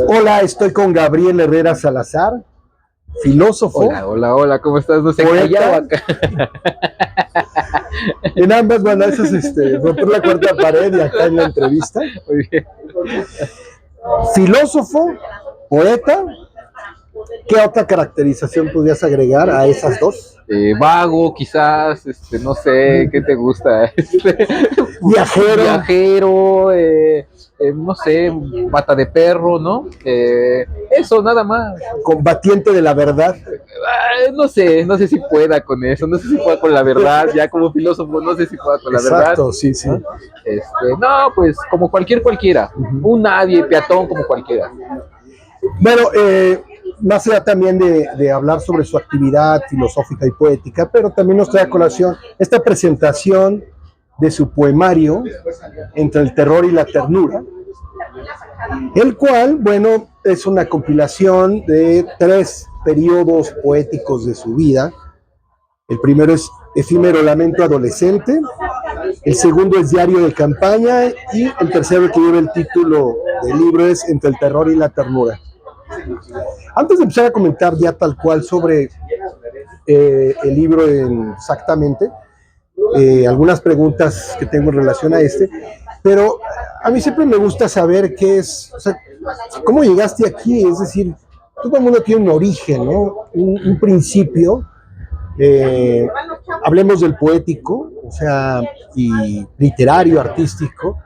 Hola, estoy con Gabriel Herrera Salazar, filósofo, Hola, ¿cómo estás? No sé, callado poeta. acá. En ambas maneras, romper la cuarta pared y acá en la entrevista. Muy bien. Filósofo, poeta. ¿Qué otra caracterización podrías agregar a esas dos? Vago, quizás, no sé, ¿qué te gusta? Viajero. Viajero, no sé, pata de perro, ¿no? Eso, nada más. Combatiente de la verdad. No sé si pueda con eso, no sé si pueda con la verdad, ya como filósofo, no sé si pueda con la verdad. Exacto, sí, sí. No, pues como cualquiera, un nadie, peatón, como cualquiera. Bueno, más allá también de hablar sobre su actividad filosófica y poética, pero también nos trae a colación esta presentación de su poemario Entre el terror y la ternura, el cual, bueno, es una compilación de 3 periodos poéticos de su vida. El primero es Efímero Lamento Adolescente, el segundo es Diario de Campaña y el tercero, que lleva el título del libro, es Entre el terror y la ternura. Antes de empezar a comentar ya tal cual sobre el libro exactamente, algunas preguntas que tengo en relación a pero a mí siempre me gusta saber qué es, o sea, cómo llegaste aquí, es decir, todo el mundo tiene un origen, ¿no? Un principio. Hablemos del poético, o sea, y literario, artístico.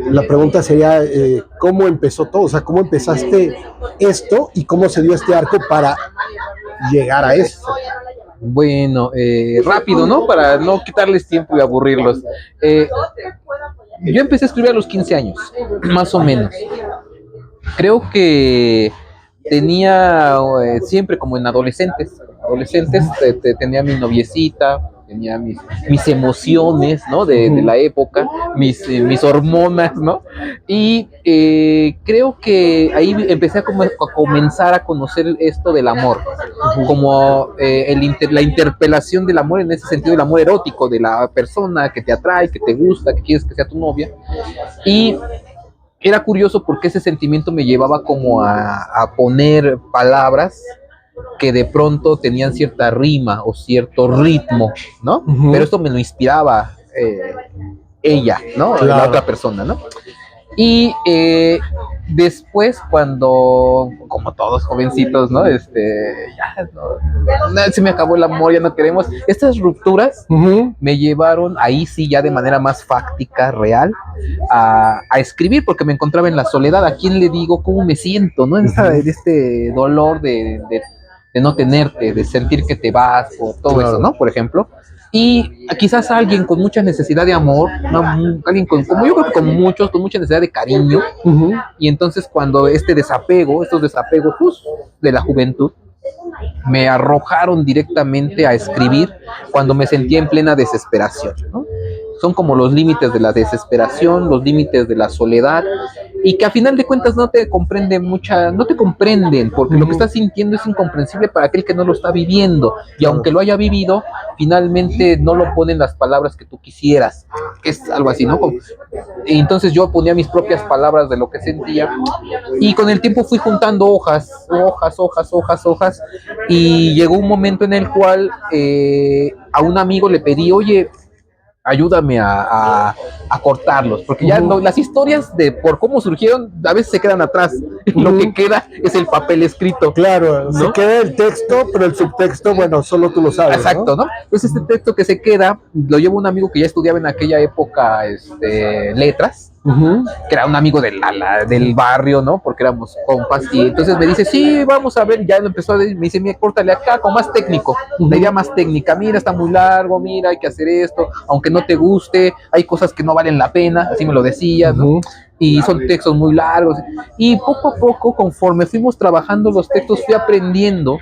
La pregunta sería, ¿cómo empezó todo? O sea, ¿cómo empezaste esto y cómo se dio este arco para llegar a esto? Bueno, rápido, ¿no? Para no quitarles tiempo y aburrirlos. Yo empecé a escribir a los 15 años, más o menos. Creo que tenía siempre como en adolescentes tenía mi noviecita, tenía mis emociones, ¿no? De la época, mis hormonas, ¿no? Y creo que ahí empecé a comenzar a conocer esto del amor, como la interpelación del amor en ese sentido, el amor erótico de la persona que te atrae, que te gusta, que quieres que sea tu novia. Y era curioso porque ese sentimiento me llevaba como a poner palabras que de pronto tenían cierta rima o cierto ritmo, ¿no? Pero esto me lo inspiraba ella, ¿no? Claro. La otra persona, ¿no? Y después cuando, como todos jovencitos, ¿no? Ya no, se me acabó el amor, ya no queremos. Estas rupturas me llevaron, ahí sí, ya de manera más fáctica, real, a escribir, porque me encontraba en la soledad. ¿A quién le digo cómo me siento, no? En este dolor de no tenerte, de sentir que te vas, o todo claro. Eso, ¿no? Por ejemplo. Y quizás alguien con mucha necesidad de amor, ¿no? Alguien como yo creo que con muchos, con mucha necesidad de cariño, y entonces cuando estos desapegos de la juventud, me arrojaron directamente a escribir cuando me sentía en plena desesperación, ¿no? Son como los límites de la desesperación, los límites de la soledad, y que a final de cuentas no te comprenden, porque lo que estás sintiendo es incomprensible para aquel que no lo está viviendo, y aunque lo haya vivido, finalmente no lo ponen las palabras que tú quisieras, que es algo así, ¿no? Entonces yo ponía mis propias palabras de lo que sentía, y con el tiempo fui juntando hojas, y llegó un momento en el cual a un amigo le pedí, oye, ayúdame a cortarlos, porque ya no, las historias de por cómo surgieron a veces se quedan atrás, lo que queda es el papel escrito. Claro, ¿no? Se queda el texto, pero el subtexto, bueno, solo tú lo sabes. Exacto, ¿no? Entonces este texto que se queda, lo lleva un amigo que ya estudiaba en aquella época letras, que era un amigo del barrio, ¿no? Porque éramos compas, y entonces me dice, sí, vamos a ver, ya lo empezó a decir, me dice, mira, córtale acá, con más técnico, la idea más técnica, mira, está muy largo, mira, hay que hacer esto, aunque no te guste, hay cosas que no valen la pena, así me lo decía, ¿no? Y son textos muy largos, y poco a poco, conforme fuimos trabajando los textos, fui aprendiendo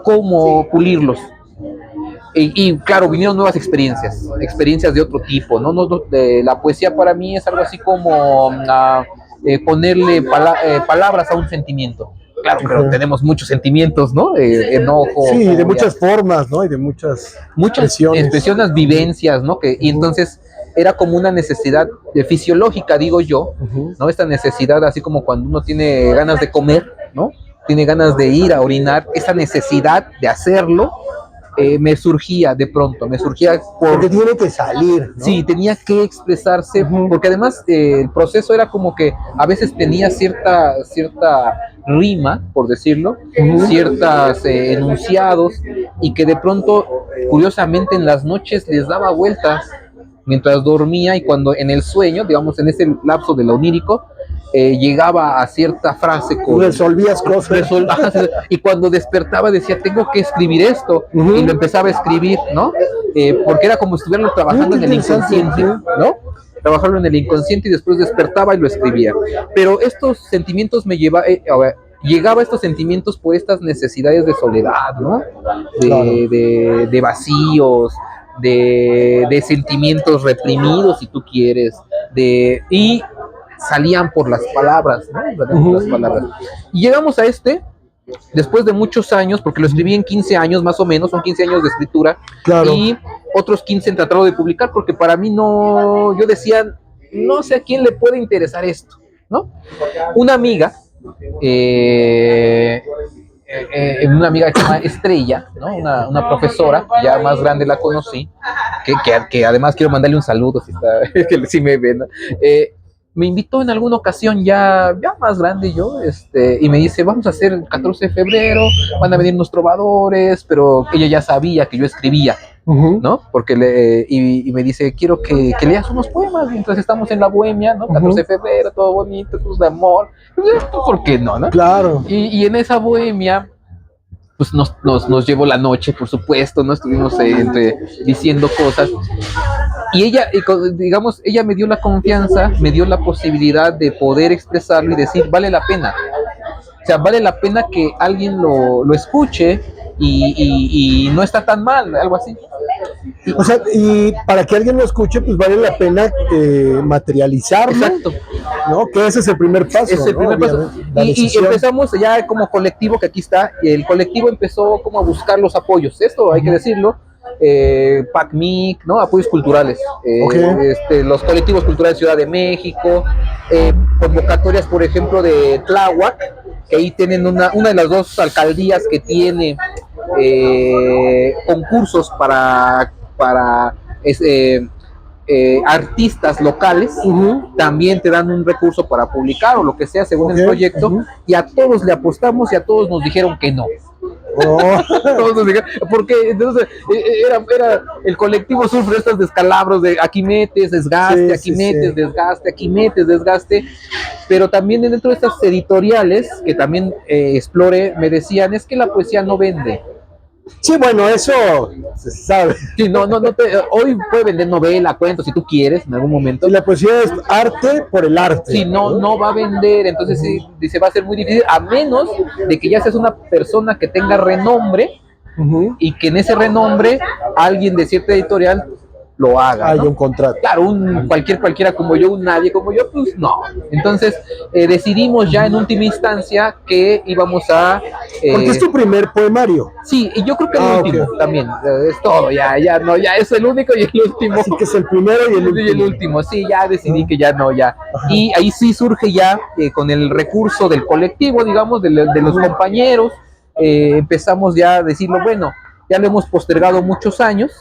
cómo pulirlos. Y claro, vinieron nuevas experiencias de otro tipo, ¿no? La poesía para mí es algo así como ponerle palabras a un sentimiento. Claro, pero tenemos muchos sentimientos, ¿no? Enojo. Sí, de muchas formas, ¿no? Y de muchas expresiones, vivencias, ¿no? Y entonces era como una necesidad fisiológica, digo yo, Ujú. ¿no? Esta necesidad, así como cuando uno tiene ganas de comer, ¿no? Tiene ganas de ir a orinar, esa necesidad de hacerlo me surgía de pronto, me surgía Porque tiene que salir, ¿no? Sí, tenía que expresarse, Ujú. porque además el proceso era como que a veces tenía cierta rima, por decirlo, Ujú. ciertos enunciados, y que de pronto, curiosamente, en las noches les daba vueltas mientras dormía, y cuando en el sueño, digamos, en ese lapso de lo onírico, llegaba a cierta frase Resolvías cosas. y cuando despertaba decía, tengo que escribir esto, Ujú. y lo empezaba a escribir, ¿no? Porque era como si estuvieran trabajando en el inconsciente, ¿no? Trabajarlo en el inconsciente y después despertaba y lo escribía. Pero estos sentimientos llegaba a estos sentimientos por estas necesidades de soledad, ¿no? De vacíos, de sentimientos reprimidos, si tú quieres, y salían por las palabras, ¿no? Salían por las palabras. Y llegamos a después de muchos años, porque lo escribí en 15 años más o menos, son 15 años de escritura, Claro. y otros 15 en tratado de publicar, porque para mí no, yo decía, no sé a quién le puede interesar esto, ¿no? Una amiga, una amiga que se llama Estrella, ¿no? Una profesora, ya más grande la conocí, que además quiero mandarle un saludo si, que si me ven, ¿no? Me invitó en alguna ocasión ya más grande yo, y me dice, vamos a hacer el 14 de febrero, van a venir unos trovadores, pero ella ya sabía que yo escribía, ¿no? Porque y me dice, quiero que leas unos poemas mientras estamos en la bohemia, ¿no? 14 de febrero, todo bonito, pues de amor, ¿por qué no, no? Claro. Y en esa bohemia, pues nos llevó la noche, por supuesto, ¿no? Estuvimos diciendo cosas. Y ella, digamos, ella me dio la confianza, me dio la posibilidad de poder expresarlo y decir, vale la pena. O sea, vale la pena que alguien lo escuche y no está tan mal, algo así. O sea, y para que alguien lo escuche, pues vale la pena materializarlo. Exacto. ¿No? Que ese es el primer paso. Es el primer paso. Y empezamos ya como colectivo, que aquí está, y el colectivo empezó como a buscar los apoyos. Esto hay que decirlo. PACMIC, ¿no? Apoyos culturales, los colectivos culturales de Ciudad de México, convocatorias, por ejemplo, de Tláhuac, que ahí tienen una de las dos alcaldías que tiene concursos para artistas locales, también te dan un recurso para publicar o lo que sea según el proyecto, y a todos le apostamos y a todos nos dijeron que no. Todos nos dijeron, porque entonces era el colectivo sufre estos descalabros de aquí metes desgaste, aquí metes desgaste, aquí metes desgaste, pero también dentro de estas editoriales que también exploré, me decían, es que la poesía no vende. Sí, bueno, eso se sabe. Sí, hoy puede vender novela, cuentos, si tú quieres, en algún momento. Y la poesía es arte por el arte. Sí, no va a vender, entonces sí, dice, va a ser muy difícil, a menos de que ya seas una persona que tenga renombre y que en ese renombre alguien de cierta editorial lo haga. Hay un contrato. Claro, cualquiera como yo, un nadie como yo, pues no. Entonces decidimos ya en última instancia que íbamos a... Porque es tu primer poemario. Sí, y yo creo que el último también. Es todo, ya es el único y el último. Así que es el primero y el último. Y el último, sí, ya decidí que ya no, ya. Y ahí sí surge ya con el recurso del colectivo, digamos, de los compañeros, empezamos ya a decirlo, bueno, ya lo hemos postergado muchos años,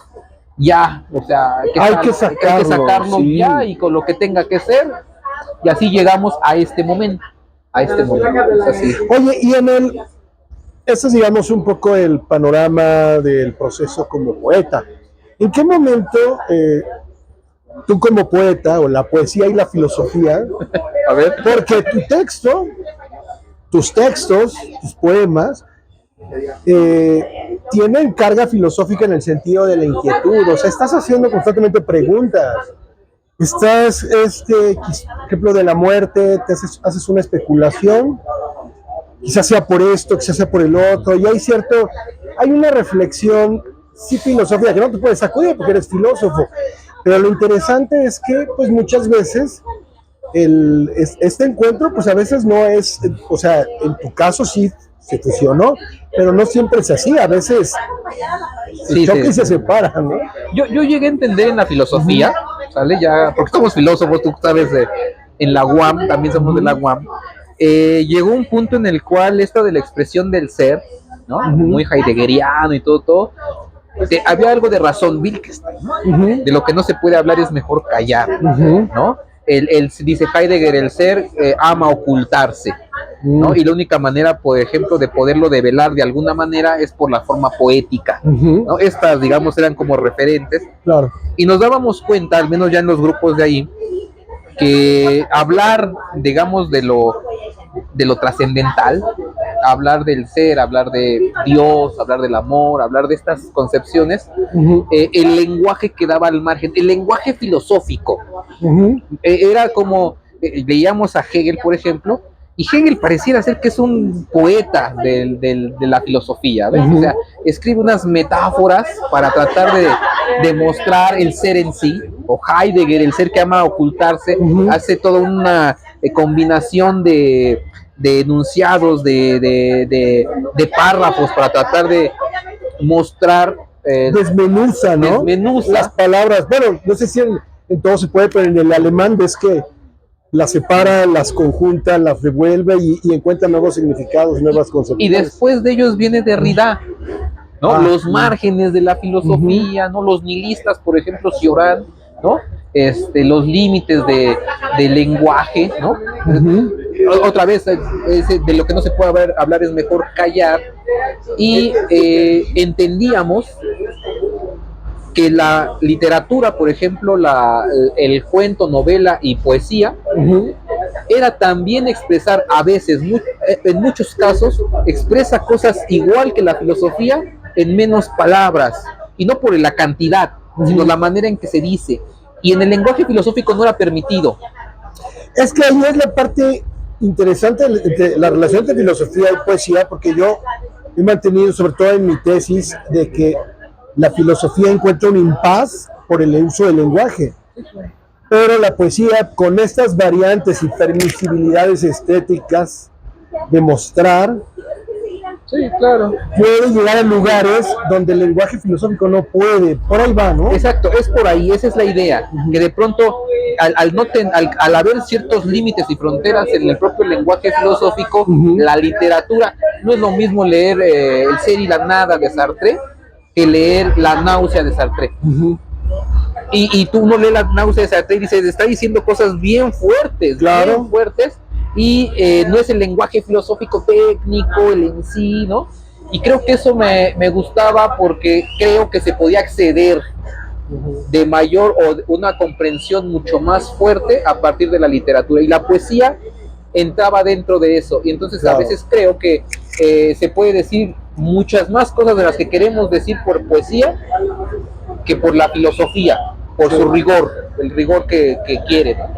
ya, o sea, hay que sacarlo sí. Ya, y con lo que tenga que ser, y así llegamos a este momento, es así. Oye, y este es, digamos, un poco el panorama del proceso como poeta. ¿En qué momento tú como poeta, o la poesía y la filosofía, a ver, porque tus textos, tus poemas, tienen carga filosófica en el sentido de la inquietud, o sea, estás haciendo constantemente preguntas, estás, por ejemplo, de la muerte, haces una especulación, quizás sea por esto, quizás sea por el otro, y hay una reflexión, sí, filosófica, que no te puedes sacudir porque eres filósofo, pero lo interesante es que, pues, muchas veces, este encuentro, pues, a veces no es, o sea, en tu caso sí se fusionó, pero no siempre es así, a veces se choca y se separa, ¿no? Yo llegué a entender en la filosofía ¿sale? Ya, porque somos filósofos, tú sabes, en la UAM, también somos de la UAM, llegó un punto en el cual esto de la expresión del ser, ¿no? Muy heideggeriano y todo, había algo de razón Wittgenstein, ¿no? De lo que no se puede hablar es mejor callar, ¿no? Dice Heidegger, el ser ama ocultarse, ¿no? Y la única manera, por ejemplo, de poderlo develar de alguna manera es por la forma poética, ¿no? Estas, digamos, eran como referentes. Claro. Y nos dábamos cuenta, al menos ya en los grupos de ahí, que hablar, digamos, de lo trascendental, hablar del ser, hablar de Dios, hablar del amor, hablar de estas concepciones, el lenguaje quedaba al margen, el lenguaje filosófico. Era como, leíamos a Hegel, por ejemplo, y Hegel pareciera ser que es un poeta de la filosofía, ¿ves? O sea, escribe unas metáforas para tratar de demostrar el ser en sí, o Heidegger, el ser que ama ocultarse, hace toda una combinación de enunciados, de párrafos para tratar de mostrar. Desmenuza, ¿no? Desmenuza las palabras. Bueno, no sé si en todo se puede, pero en el alemán ves que las separa, las conjunta, las revuelve y encuentra nuevos significados, nuevas concepciones. Y después de ellos viene Derrida, ¿no? Los márgenes de la filosofía, ¿no? Los nihilistas, por ejemplo, Cioran, ¿no? Los límites del lenguaje, ¿no? Otra vez, de lo que no se puede hablar es mejor callar. Y entendíamos que la literatura, por ejemplo, el cuento, novela y poesía, era también expresar a veces, en muchos casos, expresa cosas igual que la filosofía en menos palabras, y no por la cantidad, sino la manera en que se dice. Y en el lenguaje filosófico no era permitido. Es que ahí es la parte interesante de la relación entre filosofía y poesía, porque yo he mantenido, sobre todo en mi tesis, de que la filosofía encuentra un impas por el uso del lenguaje, pero la poesía, con estas variantes y permisibilidades estéticas de mostrar, sí, claro, puede llegar a lugares donde el lenguaje filosófico no puede. Por ahí va, ¿no? Exacto, es por ahí, esa es la idea, que de pronto al haber ciertos límites y fronteras en el propio lenguaje filosófico, la literatura, no es lo mismo leer El ser y la nada de Sartre que leer La náusea de Sartre. Y tú no lees La náusea de Sartre y dices, está diciendo cosas bien fuertes, claro, bien fuertes, y no es el lenguaje filosófico técnico, el en sí, ¿no? Y creo que eso me gustaba, porque creo que se podía acceder de mayor o una comprensión mucho más fuerte a partir de la literatura, y la poesía entraba dentro de eso. Y entonces a veces creo que se puede decir muchas más cosas de las que queremos decir por poesía que por la filosofía, por su rigor, el rigor que quiere, ¿no?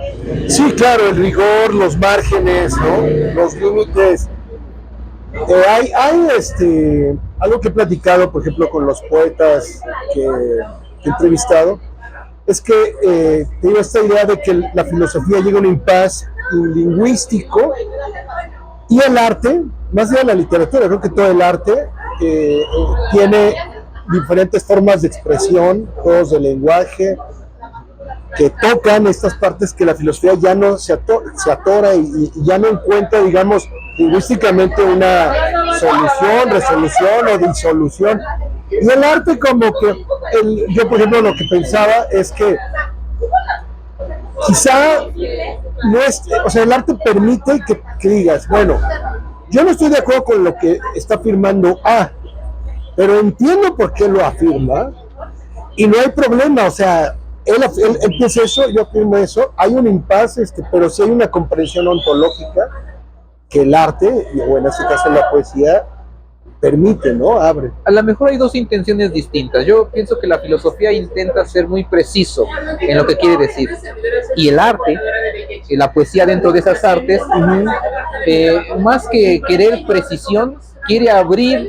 Sí, claro, el rigor, los márgenes, ¿no? Los límites. Hay algo que he platicado, por ejemplo, con los poetas que he entrevistado, es que tengo esta idea de que la filosofía llega a un impasse lingüístico, y el arte, más allá de la literatura, creo que todo el arte tiene diferentes formas de expresión, juegos de lenguaje, que tocan estas partes que la filosofía ya no se atora y ya no encuentra, digamos, lingüísticamente una solución, resolución o disolución. Y el arte, como que, yo por ejemplo lo que pensaba es que quizá no es, o sea, el arte permite que digas, bueno, yo no estoy de acuerdo con lo que está afirmando A, pero entiendo por qué lo afirma y no hay problema. O sea, él piensa eso, yo afirmo eso, hay un impasse, pero sí hay una comprensión ontológica que el arte, o en este caso la poesía, permite, ¿no? Abre. A lo mejor hay dos intenciones distintas. Yo pienso que la filosofía intenta ser muy preciso en lo que quiere decir, y el arte, y la poesía dentro de esas artes, más que querer precisión, quiere abrir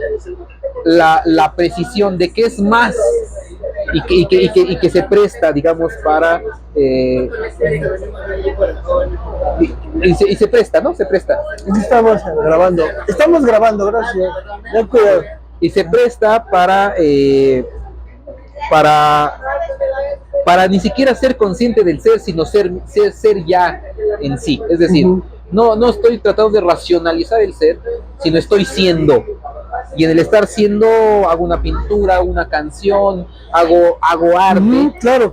la precisión de que es más, y que se presta, digamos, para y se presta, ¿no? Se presta. Estamos grabando, gracias. Ten cuidado. Y se presta para para ni siquiera ser consciente del ser, sino ser ya en sí. Es decir, no estoy tratando de racionalizar el ser, sino estoy siendo. Y en el estar siendo hago una pintura, una canción, hago arte, claro,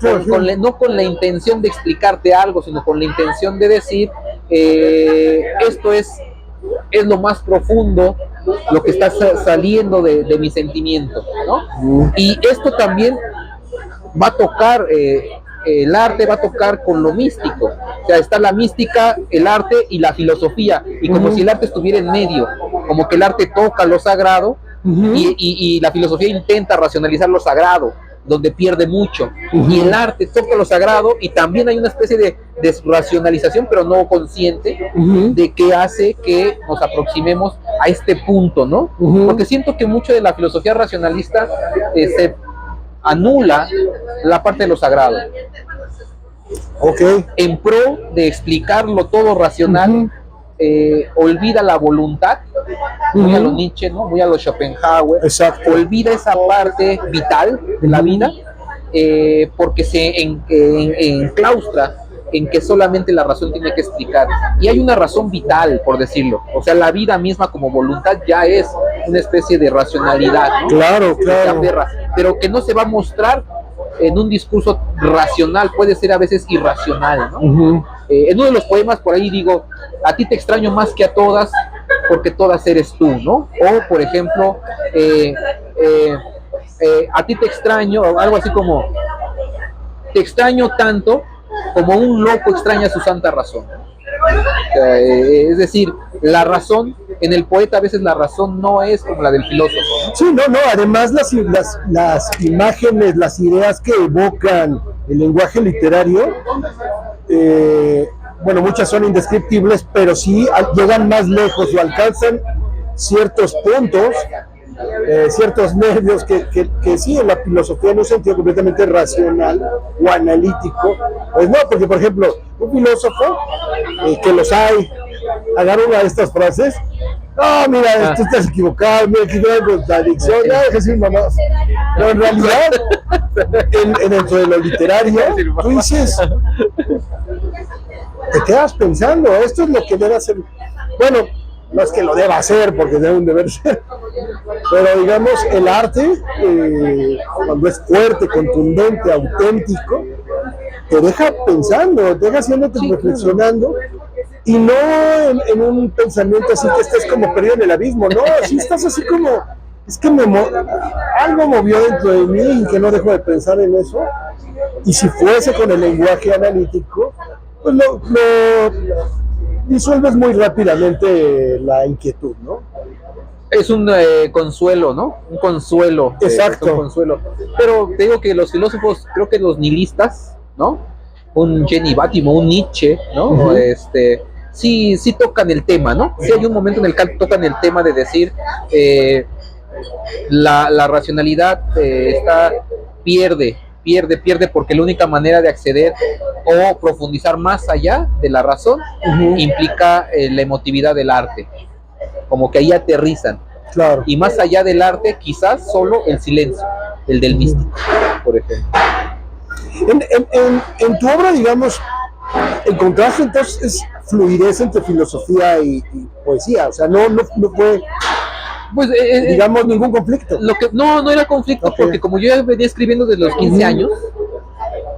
no con la intención de explicarte algo, sino con la intención de decir, esto es lo más profundo, lo que está saliendo de mi sentimiento, ¿no? Y esto también va a tocar, el arte va a tocar con lo místico. O sea, está la mística, el arte y la filosofía, y como si el arte estuviera en medio, como que el arte toca lo sagrado, y la filosofía intenta racionalizar lo sagrado, donde pierde mucho, y el arte toca lo sagrado, y también hay una especie de desracionalización, pero no consciente, de que hace que nos aproximemos a este punto, ¿no? Porque siento que mucho de la filosofía racionalista se anula la parte de lo sagrado. En pro de explicarlo todo racional, olvida la voluntad, muy a lo Nietzsche, ¿no? Muy a lo Schopenhauer. Exacto. Olvida esa parte vital de la vida, porque se enclaustra en que solamente la razón tiene que explicar. Y hay una razón vital, por decirlo. O sea, la vida misma como voluntad ya es una especie de racionalidad, ¿no? Claro. Pero que no se va a mostrar en un discurso racional, puede ser a veces irracional, ¿no? En uno de los poemas por ahí digo, a ti te extraño más que a todas, porque todas eres tú, ¿no? O, por ejemplo, a ti te extraño, o algo así como, te extraño tanto como un loco extraña su santa razón. Es decir, la razón, en el poeta a veces la razón no es como la del filósofo, ¿no? Sí, además las imágenes, las ideas que evocan el lenguaje literario, muchas son indescriptibles, pero sí llegan más lejos o alcanzan ciertos puntos, ciertos medios que sí, en la filosofía en un sentido completamente racional o analítico, pues no, porque por ejemplo, un filósofo, que los hay, agarra una de estas frases, no, mira, tú estás equivocado, mira, aquí no hay contradicción, ya deja decir mamás. Pero en realidad, dentro de lo literario, tú dices, te quedas pensando, esto es lo que debe hacer. Bueno, no es que lo deba hacer, porque debe un deber ser, pero digamos, el arte, cuando es fuerte, contundente, auténtico, te deja pensando, te deja haciéndote reflexionando, y no en un pensamiento así que estés como perdido en el abismo, no, si estás así como, es que algo movió dentro de mí y que no dejo de pensar en eso, y si fuese con el lenguaje analítico, pues lo disuelves muy rápidamente la inquietud, ¿no? Es un consuelo, ¿no? Un consuelo. Exacto. Un consuelo. Pero te digo que los filósofos, creo que los nihilistas, ¿no? Un Jenny Bátimo, un Nietzsche, ¿no? Sí tocan el tema, ¿no? Sí hay un momento en el que tocan el tema de decir, la racionalidad pierde, porque la única manera de acceder o profundizar más allá de la razón implica la emotividad del arte, como que ahí aterrizan. Claro. Y más allá del arte, quizás solo el silencio, el del místico, por ejemplo. En tu obra, digamos, encontraste entonces fluidez entre filosofía y poesía, o sea, no fue, pues, digamos, ningún conflicto. No era conflicto, porque como yo ya venía escribiendo desde los 15 años,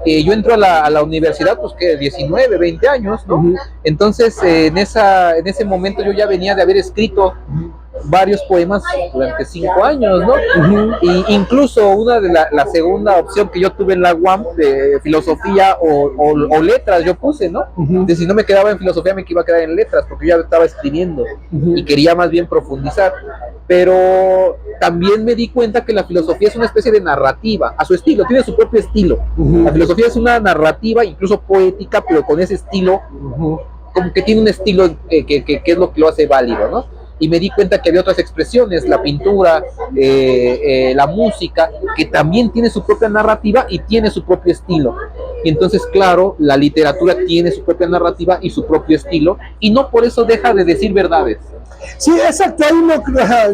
yo entro a la universidad, pues que 19, 20 años, ¿no? Entonces, en ese momento yo ya venía de haber escrito varios poemas durante 5 años, ¿no? Y incluso una de la segunda opción que yo tuve en la UAM, de filosofía o letras, yo puse, ¿no? De si no me quedaba en filosofía, me iba a quedar en letras, porque yo ya estaba escribiendo y quería más bien profundizar. Pero también me di cuenta que la filosofía es una especie de narrativa, a su estilo, tiene su propio estilo. La filosofía es una narrativa, incluso poética, pero con ese estilo, como que tiene un estilo que es lo que lo hace válido, ¿no? Y me di cuenta que había otras expresiones, la pintura, la música, que también tiene su propia narrativa y tiene su propio estilo. Y entonces, claro, la literatura tiene su propia narrativa y su propio estilo, y no por eso deja de decir verdades. Sí, exacto,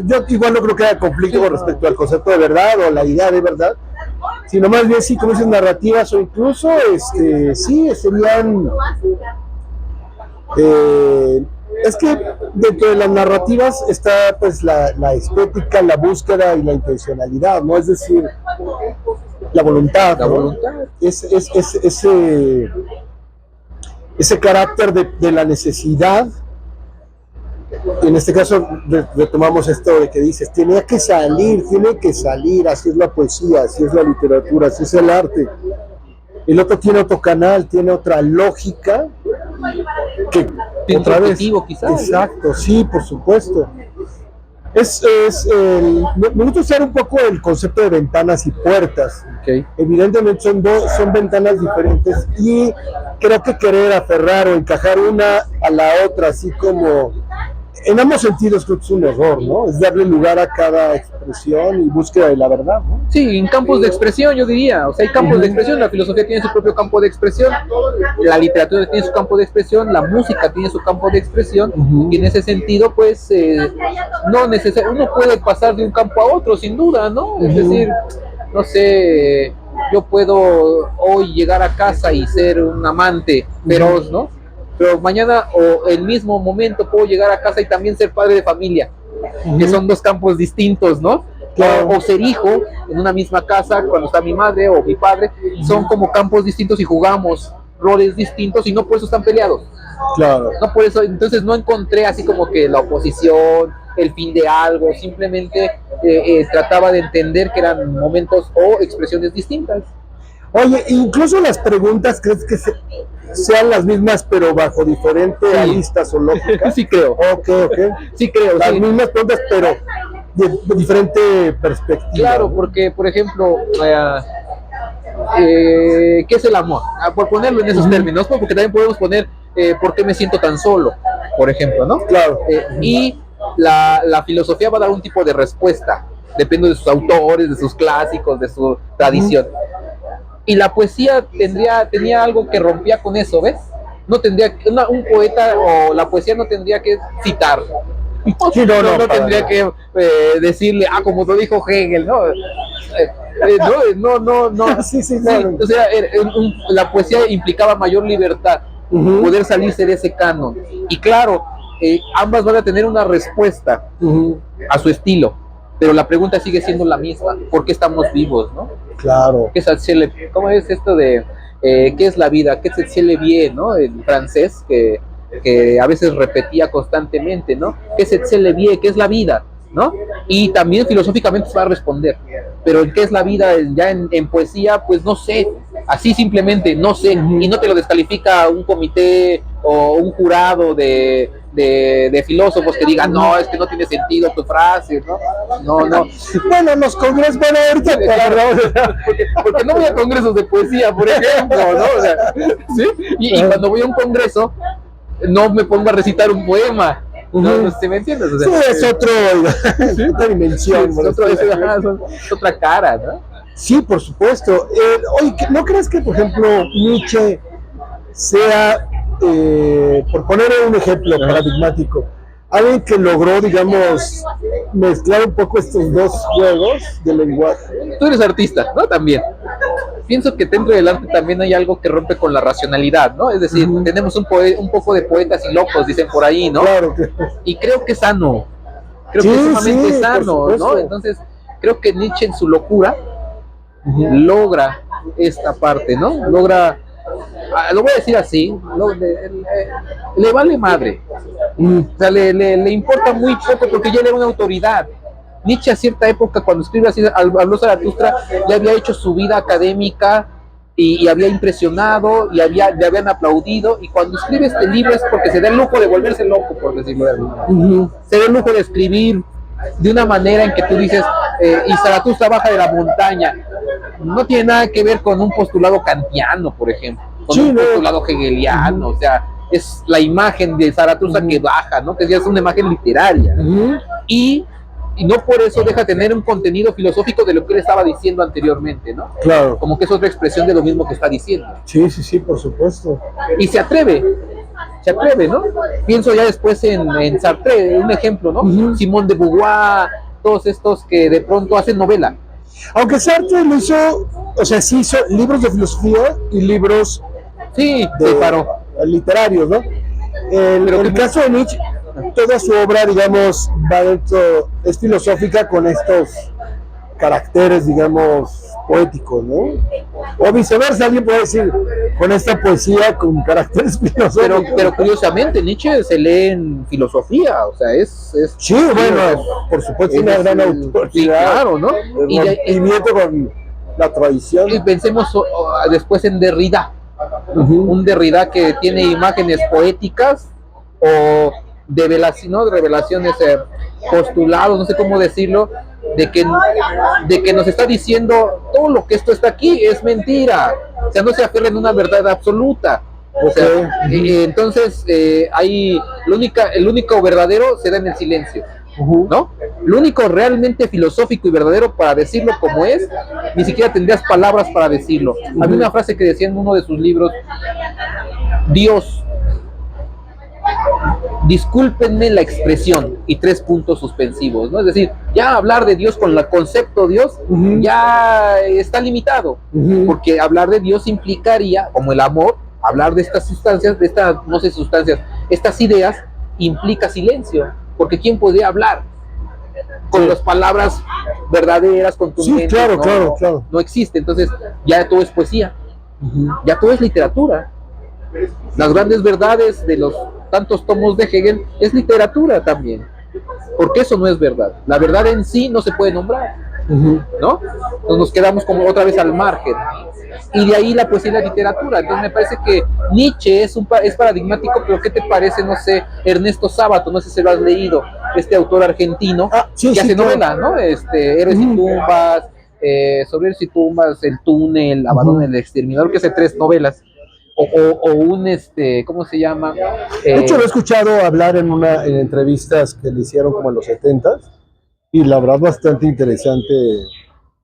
yo igual no creo que haya conflicto con respecto al concepto de verdad o la idea de verdad, sino más bien sí, como dices, narrativas o incluso, sí, serían, es que dentro de las narrativas está pues la estética, la búsqueda y la intencionalidad, ¿no? Es decir, la voluntad, La ¿no? voluntad. Ese carácter de la necesidad. En este caso retomamos esto de que dices, tiene que salir, así es la poesía, así es la literatura, así es el arte. El otro tiene otro canal, tiene otra lógica, que Tiene otra otro vez, objetivo, quizás. exacto, sí, por supuesto. Me gusta usar un poco el concepto de ventanas y puertas. Okay. Evidentemente son ventanas diferentes y creo que querer aferrar o encajar una a la otra, así como en ambos sentidos, creo que es un error, ¿no? Es darle lugar a cada expresión y búsqueda de la verdad, ¿no? Sí, en campos de expresión, yo diría. O sea, hay campos de expresión. La filosofía tiene su propio campo de expresión, la literatura tiene su campo de expresión, la música tiene su campo de expresión, y en ese sentido, pues, no necesariamente uno puede pasar de un campo a otro, sin duda, ¿no? Es decir, no sé, yo puedo hoy llegar a casa y ser un amante feroz, ¿no? Pero mañana o el mismo momento puedo llegar a casa y también ser padre de familia, que son dos campos distintos, ¿no? Claro. O ser hijo en una misma casa cuando está mi madre o mi padre, son como campos distintos y jugamos roles distintos y no por eso están peleados. Claro. No por eso, entonces no encontré así como que la oposición, el fin de algo, simplemente trataba de entender que eran momentos o expresiones distintas. Oye, incluso las preguntas, ¿crees que sean las mismas pero bajo diferentes aristas o lógicas? Sí creo. Ok. Sí creo. Las mismas preguntas pero de diferente perspectiva. Claro, porque, por ejemplo, ¿qué es el amor? Por ponerlo en esos términos, porque también podemos poner ¿por qué me siento tan solo? Por ejemplo, ¿no? Claro. Y la filosofía va a dar un tipo de respuesta, depende de sus autores, de sus clásicos, de su tradición. Y la poesía tenía algo que rompía con eso, ¿ves? No tendría un poeta o la poesía no tendría que citar. Sí, no tendría que decirle, como lo dijo Hegel, ¿no? No. Sí, claro. O sea, la poesía implicaba mayor libertad, poder salirse de ese canon. Y claro, ambas van a tener una respuesta a su estilo, pero la pregunta sigue siendo la misma: ¿por qué estamos vivos, no? Claro. ¿Cómo es esto de qué es la vida? ¿Qué se le vie, no? En francés, que a veces repetía constantemente, ¿no? ¿Qué se le vie? ¿Qué es la vida? ¿No? Y también filosóficamente se va a responder, pero ¿qué es la vida? Ya en poesía, pues no sé, así simplemente no sé, y no te lo descalifica un comité o un jurado de filósofos que digan, no, es que no tiene sentido tu frase, ¿no? No. Bueno, los congresos, bueno, ahorita porque no voy a congresos de poesía, por ejemplo, ¿no? O sea, ¿sí? Y cuando voy a un congreso, no me pongo a recitar un poema. No, ¿se me entiendes? O sea, sí, es otra dimensión. Sí, es otra cara, ¿no? Sí, por supuesto. Oye, ¿no crees que, por ejemplo, Nietzsche sea, por poner un ejemplo paradigmático, alguien que logró, digamos, mezclar un poco estos dos juegos de lenguaje? Tú eres artista, ¿no? También. Pienso que dentro del arte también hay algo que rompe con la racionalidad, ¿no? Es decir, tenemos un poco de poetas y locos, dicen por ahí, ¿no? Claro que... Y creo que es sano. Creo que es sumamente sano, ¿no? Entonces, creo que Nietzsche en su locura logra esta parte, ¿no? Logra, lo voy a decir así, le vale madre. O sea, le importa muy poco porque ya era una autoridad. Nietzsche a cierta época, cuando escribe así, habló Zaratustra, ya había hecho su vida académica y había impresionado y le habían aplaudido, y cuando escribe este libro es porque se da el lujo de volverse loco, por decirlo de alguna manera. Se da el lujo de escribir de una manera en que tú dices, y Zaratustra baja de la montaña. No tiene nada que ver con un postulado kantiano, por ejemplo, con un postulado hegeliano, o sea, es la imagen de Zaratustra que baja, ¿no? Que ya es una imagen literaria. Y no por eso deja de tener un contenido filosófico de lo que él estaba diciendo anteriormente, ¿no? Claro. Como que es otra expresión de lo mismo que está diciendo. Sí, por supuesto. Y se atreve, ¿no? Pienso ya después en Sartre, un ejemplo, ¿no? Simone de Beauvoir, todos estos que de pronto hacen novela. Aunque Sartre lo hizo, o sea, sí hizo libros de filosofía y libros Sí, de, separó. literarios, ¿no? En el caso de Nietzsche, toda su obra, digamos, va dentro, es filosófica con estos caracteres, digamos, poéticos, ¿no? O viceversa, alguien puede decir, con esta poesía con caracteres filosóficos. Pero curiosamente, Nietzsche se lee en filosofía, o sea, Sí, bueno, por supuesto, una gran autoridad. Sí, claro, ¿no? Y rompimiento con la tradición. Y pensemos después en Derrida, un Derrida que tiene imágenes poéticas o ¿no? De revelaciones, postulados, no sé cómo decirlo, de que nos está diciendo todo lo que esto está aquí es mentira, o sea, no se aferra en una verdad absoluta. O sea, entonces hay el único verdadero se da en el silencio, ¿no? Lo único realmente filosófico y verdadero para decirlo como es, ni siquiera tendrías palabras para decirlo. Había una frase que decía en uno de sus libros: Dios, discúlpenme la expresión, y 3 puntos suspensivos, ¿no? Es decir, ya hablar de Dios con el concepto Dios ya está limitado, porque hablar de Dios implicaría, como el amor, hablar de estas sustancias, no sé, sustancias, estas ideas, implica silencio, porque ¿quién podría hablar con las palabras verdaderas, contundentes? Sí, claro. No existe, entonces ya todo es poesía, ya todo es literatura. Las grandes verdades de los tantos tomos de Hegel es literatura también, porque eso no es verdad. La verdad en sí no se puede nombrar, ¿no? Entonces nos quedamos como otra vez al margen. Y de ahí la poesía y la literatura. Entonces me parece que Nietzsche es paradigmático, pero ¿qué te parece, no sé, Ernesto Sábato? No sé si lo has leído, este autor argentino que hace novela, ¿no? Héroes y tumbas, sobre Héroes y tumbas, El túnel, Abaddon, El exterminador, que hace 3 novelas. O un, ¿cómo se llama? De hecho, lo he escuchado hablar en entrevistas que le hicieron como en los 70s, y la verdad bastante interesante,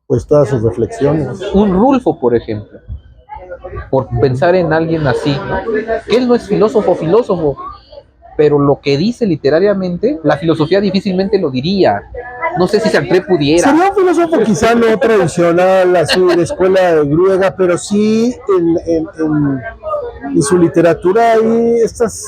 pues todas sus reflexiones. Un Rulfo, por ejemplo, por pensar en alguien así, ¿no? Que él no es filósofo, pero lo que dice literariamente, la filosofía difícilmente lo diría. No sé si Sartre pudiera. Sería un filósofo quizá no tradicional, así de escuela griega, pero sí en su literatura hay estas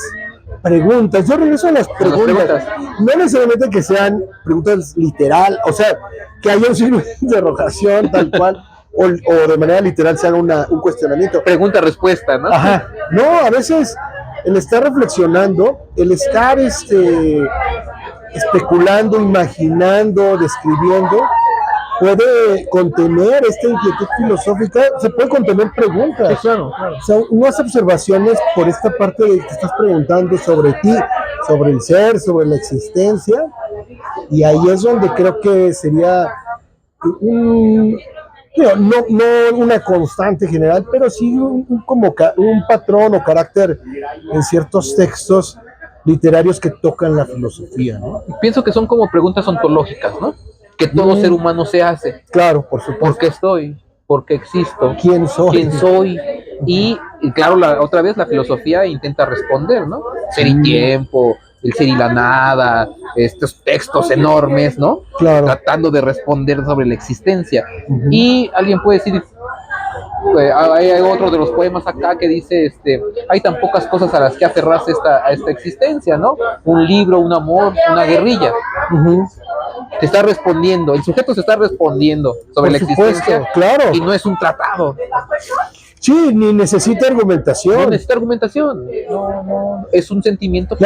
preguntas. Yo regreso a las preguntas. No necesariamente que sean preguntas literal, o sea, que haya un signo de interrogación tal cual, o de manera literal se haga un cuestionamiento. Pregunta-respuesta, ¿no? Ajá. No, a veces el estar reflexionando, el estar especulando, imaginando, describiendo, puede contener esta inquietud filosófica, se puede contener preguntas. Sí, claro. O sea, unas observaciones por esta parte de que estás preguntando sobre ti, sobre el ser, sobre la existencia, y ahí es donde creo que sería no una constante general, pero sí como un patrón o carácter en ciertos textos literarios que tocan la filosofía, ¿no? Pienso que son como preguntas ontológicas, ¿no? Que todo ser humano se hace. Claro, por supuesto. ¿Por qué estoy? ¿Por qué existo? ¿Quién soy? ¿Quién soy? Y claro, otra vez la filosofía intenta responder, ¿no? Ser y tiempo, el ser y la nada, estos textos enormes, ¿no? Claro. Tratando de responder sobre la existencia. Y alguien puede decir, hay otro de los poemas acá que dice, hay tan pocas cosas a las que aferrarse a esta existencia, ¿no? Un libro, un amor, una guerrilla. Te está respondiendo, el sujeto se está respondiendo sobre la existencia, claro. Y no es un tratado. Sí, ni necesita argumentación. No necesita argumentación. No, es un sentimiento.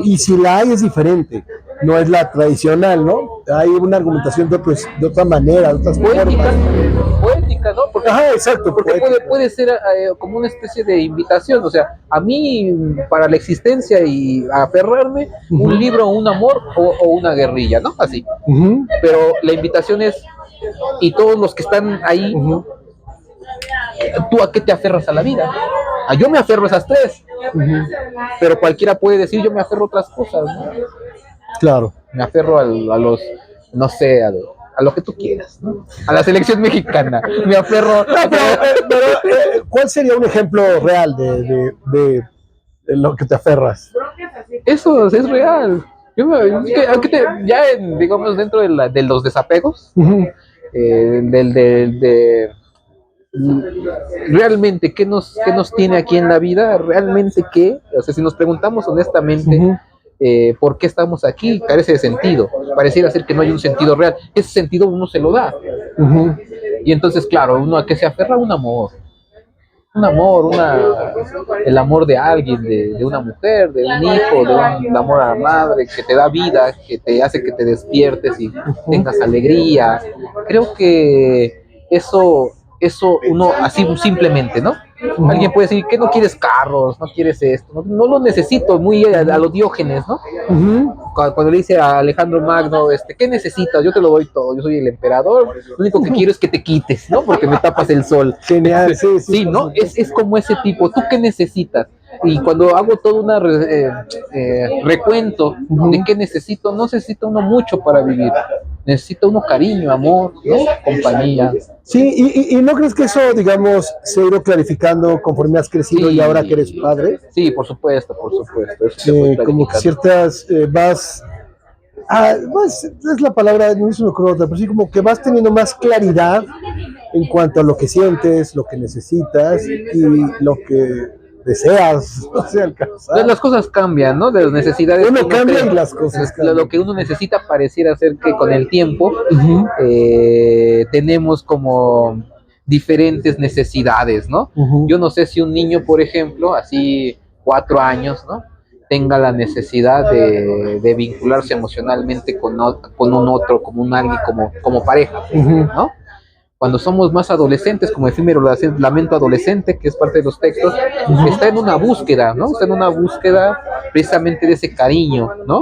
Y si la hay es diferente, no es la tradicional, ¿no? Hay una argumentación de otra manera, de otras poética, ¿no? Porque, exacto. Porque puede ser como una especie de invitación, o sea, a mí para la existencia y aferrarme, un libro, un amor o una guerrilla, ¿no? Así. Pero la invitación es, y todos los que están ahí, ¿tú a qué te aferras a la vida? Yo me aferro a esas 3, pero cualquiera puede decir yo me aferro a otras cosas, ¿no? Claro. Me aferro a los, no sé, a lo que tú quieras, ¿no? A la selección mexicana, me aferro. Pero, ¿cuál sería un ejemplo real de lo que te aferras? Eso es real. Ya digamos dentro de los desapegos, de realmente qué nos tiene aquí en la vida, realmente qué, o sea, si nos preguntamos honestamente por qué estamos aquí, carece de sentido, pareciera ser que no hay un sentido real, ese sentido uno se lo da, y entonces claro, uno a qué se aferra, un amor, el amor de alguien, de una mujer, de un hijo, el amor a la madre, que te da vida, que te hace que te despiertes y tengas alegría. Creo que eso uno así simplemente, ¿no? Alguien puede decir que no quieres carros, no quieres esto, no lo necesito, muy a los Diógenes, ¿no? Cuando le dice a Alejandro Magno, ¿qué necesitas? Yo te lo doy todo, yo soy el emperador, lo único que quiero es que te quites, ¿no? Porque me tapas el sol. Genial, sí, Sí, ¿no? Es como ese tipo, ¿tú qué necesitas? Y cuando hago todo un recuento de qué necesito, no necesita uno mucho para vivir. Necesita uno cariño, amor, ¿no? Compañía. Sí, y ¿no crees que eso, digamos, se ha ido clarificando conforme has crecido y ahora que eres padre? Sí, por supuesto, por supuesto. Como que ciertas pues es la palabra, no se me ocurre otra, pero sí como que vas teniendo más claridad en cuanto a lo que sientes, lo que necesitas y lo que deseas, no sé, alcanzar. Las cosas cambian, ¿no? De las necesidades. Uno cambia y las cosas cambian. Lo que uno necesita pareciera ser que con el tiempo tenemos como diferentes necesidades, ¿no? Yo no sé si un niño, por ejemplo, así 4 años, ¿no? Tenga la necesidad de vincularse emocionalmente con un otro, como un alguien, como pareja, ¿no? Cuando somos más adolescentes, como efímero lamento adolescente, que es parte de los textos, está en una búsqueda, ¿no? Está en una búsqueda precisamente de ese cariño, ¿no?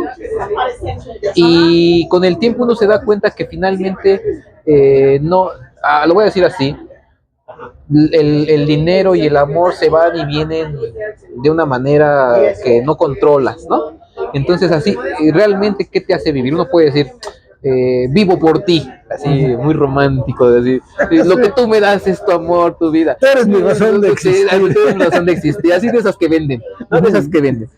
Y con el tiempo uno se da cuenta que finalmente, no, lo voy a decir así, el dinero y el amor se van y vienen de una manera que no controlas, ¿no? Entonces así, realmente, ¿qué te hace vivir? Uno puede decir, vivo por ti, así muy romántico, decir, lo que tú me das es tu amor, tu vida. Tú eres mi razón de existir. Tú eres mi razón de existir, así de esas que venden, no de esas que venden.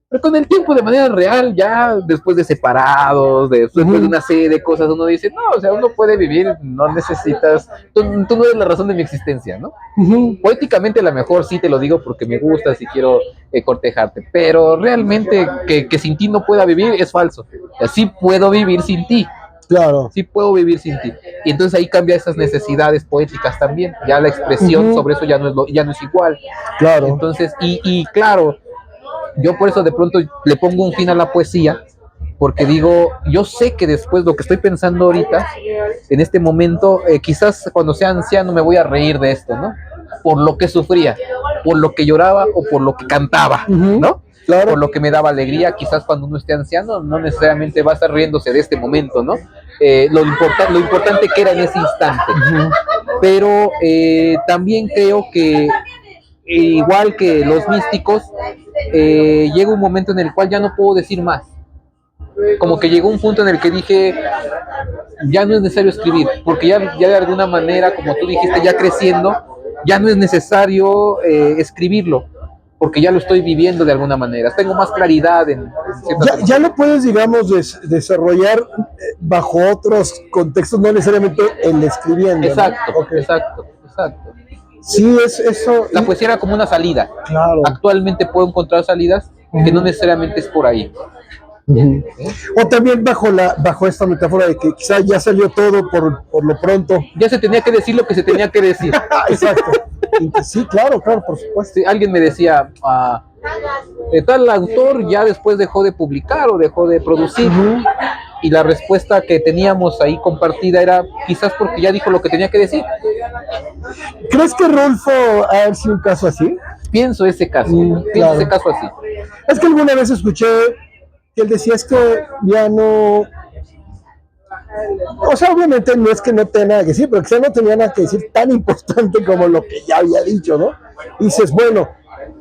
Pero con el tiempo, de manera real, ya después de separados, después de una serie de cosas, uno dice, no, o sea, uno puede vivir, no necesitas, tú no eres la razón de mi existencia, ¿no? Poéticamente a lo mejor sí te lo digo porque me gusta, si quiero cortejarte, pero realmente que sin ti no pueda vivir es falso. O sea, sí puedo vivir sin ti. Claro. Sí puedo vivir sin ti. Y entonces ahí cambia esas necesidades poéticas también. Ya la expresión sobre eso ya no es igual. Claro. Entonces, y claro, yo por eso de pronto le pongo un fin a la poesía, porque digo, yo sé que después lo que estoy pensando ahorita, en este momento, quizás cuando sea anciano me voy a reír de esto, ¿no? Por lo que sufría, por lo que lloraba o por lo que cantaba, ¿no? Claro. Por lo que me daba alegría, quizás cuando uno esté anciano no necesariamente va a estar riéndose de este momento, ¿no? Lo importante que era en ese instante. Pero también creo que igual que los místicos, llega un momento en el cual ya no puedo decir más. Como que llegó un punto en el que dije, ya no es necesario escribir, porque ya de alguna manera, como tú dijiste, ya creciendo, ya no es necesario escribirlo, porque ya lo estoy viviendo de alguna manera. Tengo más claridad en ya lo puedes, digamos, desarrollar bajo otros contextos, no necesariamente en escribiendo. Exacto, ¿no? Okay. exacto. Sí, es eso. La poesía era como una salida. Claro. Actualmente puedo encontrar salidas que no necesariamente es por ahí. O también bajo esta metáfora de que quizá ya salió todo por lo pronto. Ya se tenía que decir lo que se tenía que decir. Exacto. Sí, claro, por supuesto. Sí, alguien me decía, tal autor ya después dejó de publicar o dejó de producir. Y la respuesta que teníamos ahí compartida era quizás porque ya dijo lo que tenía que decir. ¿Crees que Rulfo ha sido un caso así? Pienso ese caso, claro. ese caso así. Es que alguna vez escuché que él decía, es que ya no... O sea, obviamente no es que no tenga nada que decir, pero quizá no tenía nada que decir tan importante como lo que ya había dicho, ¿no? Y dices, bueno,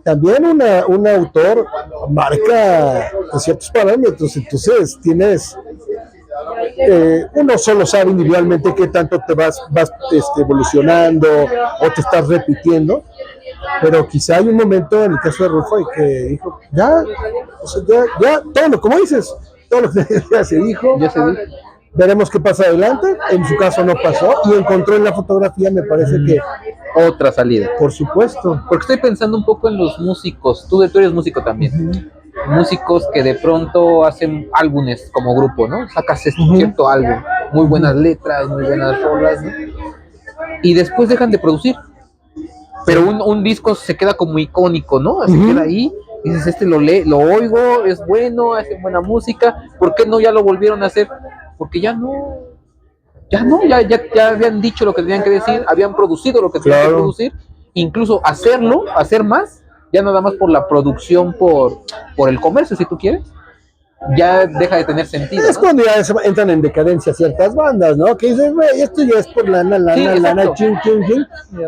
también un autor marca ciertos parámetros, entonces tienes... uno solo sabe individualmente qué tanto te vas evolucionando o te estás repitiendo, pero quizá hay un momento en el caso de Rulfo que dijo, ya, todo lo, como dices, todo lo que ya se dijo. veremos qué pasa adelante. En su caso no pasó y encontró en la fotografía, me parece que, Otra salida. por supuesto. Porque estoy pensando un poco en los músicos. Tú eres músico también. Músicos que de pronto hacen álbumes como grupo, ¿no? Sacas cierto álbum, muy buenas letras, muy buenas rolas, ¿no? Y después dejan de producir. Pero un disco se queda como icónico, ¿no? Se queda ahí. Y dices, lo oigo, es bueno, hace buena música. ¿Por qué no ya lo volvieron a hacer? Porque ya habían dicho lo que tenían que decir, habían producido lo que tenían que producir, incluso hacer más, ya nada más por la producción, por el comercio, si tú quieres, ya deja de tener sentido. Es, ¿no? Cuando ya entran en decadencia ciertas bandas, ¿no? Que dicen, güey, esto ya es por lana, chin,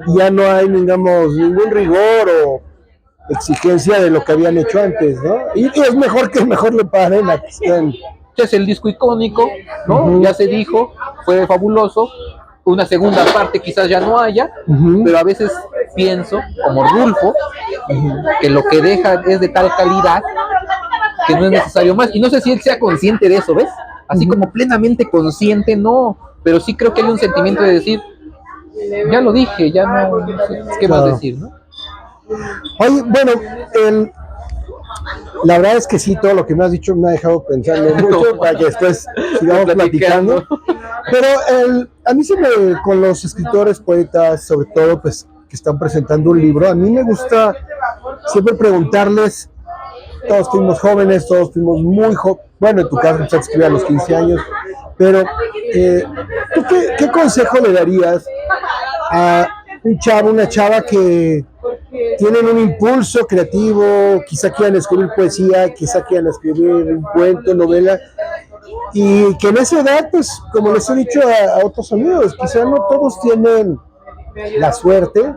y ya no hay, digamos, ningún rigor o exigencia de lo que habían hecho antes, ¿no? Y es mejor que mejor le paren a que estén. Ya es el disco icónico, ¿no? Ya se dijo, fue fabuloso. Una segunda parte quizás ya no haya, pero a veces pienso, como Rulfo, que lo que deja es de tal calidad que no es necesario más. Y no sé si él sea consciente de eso, ¿ves? Así como plenamente consciente, no. Pero sí creo que hay un sentimiento de decir, ya lo dije, ya no sé qué más decir, ¿no? Oye, bueno, la verdad es que sí, todo lo que me has dicho me ha dejado pensando mucho para que después sigamos platicando. Pero a mí con los escritores, poetas, sobre todo, pues, que están presentando un libro, a mí me gusta siempre preguntarles, todos fuimos jóvenes, todos fuimos muy jóvenes, bueno, en tu caso empezaste a escribir a los 15 años, pero ¿tú qué consejo le darías a un chavo, una chava que tienen un impulso creativo, quizá quieran escribir poesía, quizá quieran escribir un cuento, novela, y que en esa edad, pues, como les he dicho a otros amigos, quizá no todos tienen la suerte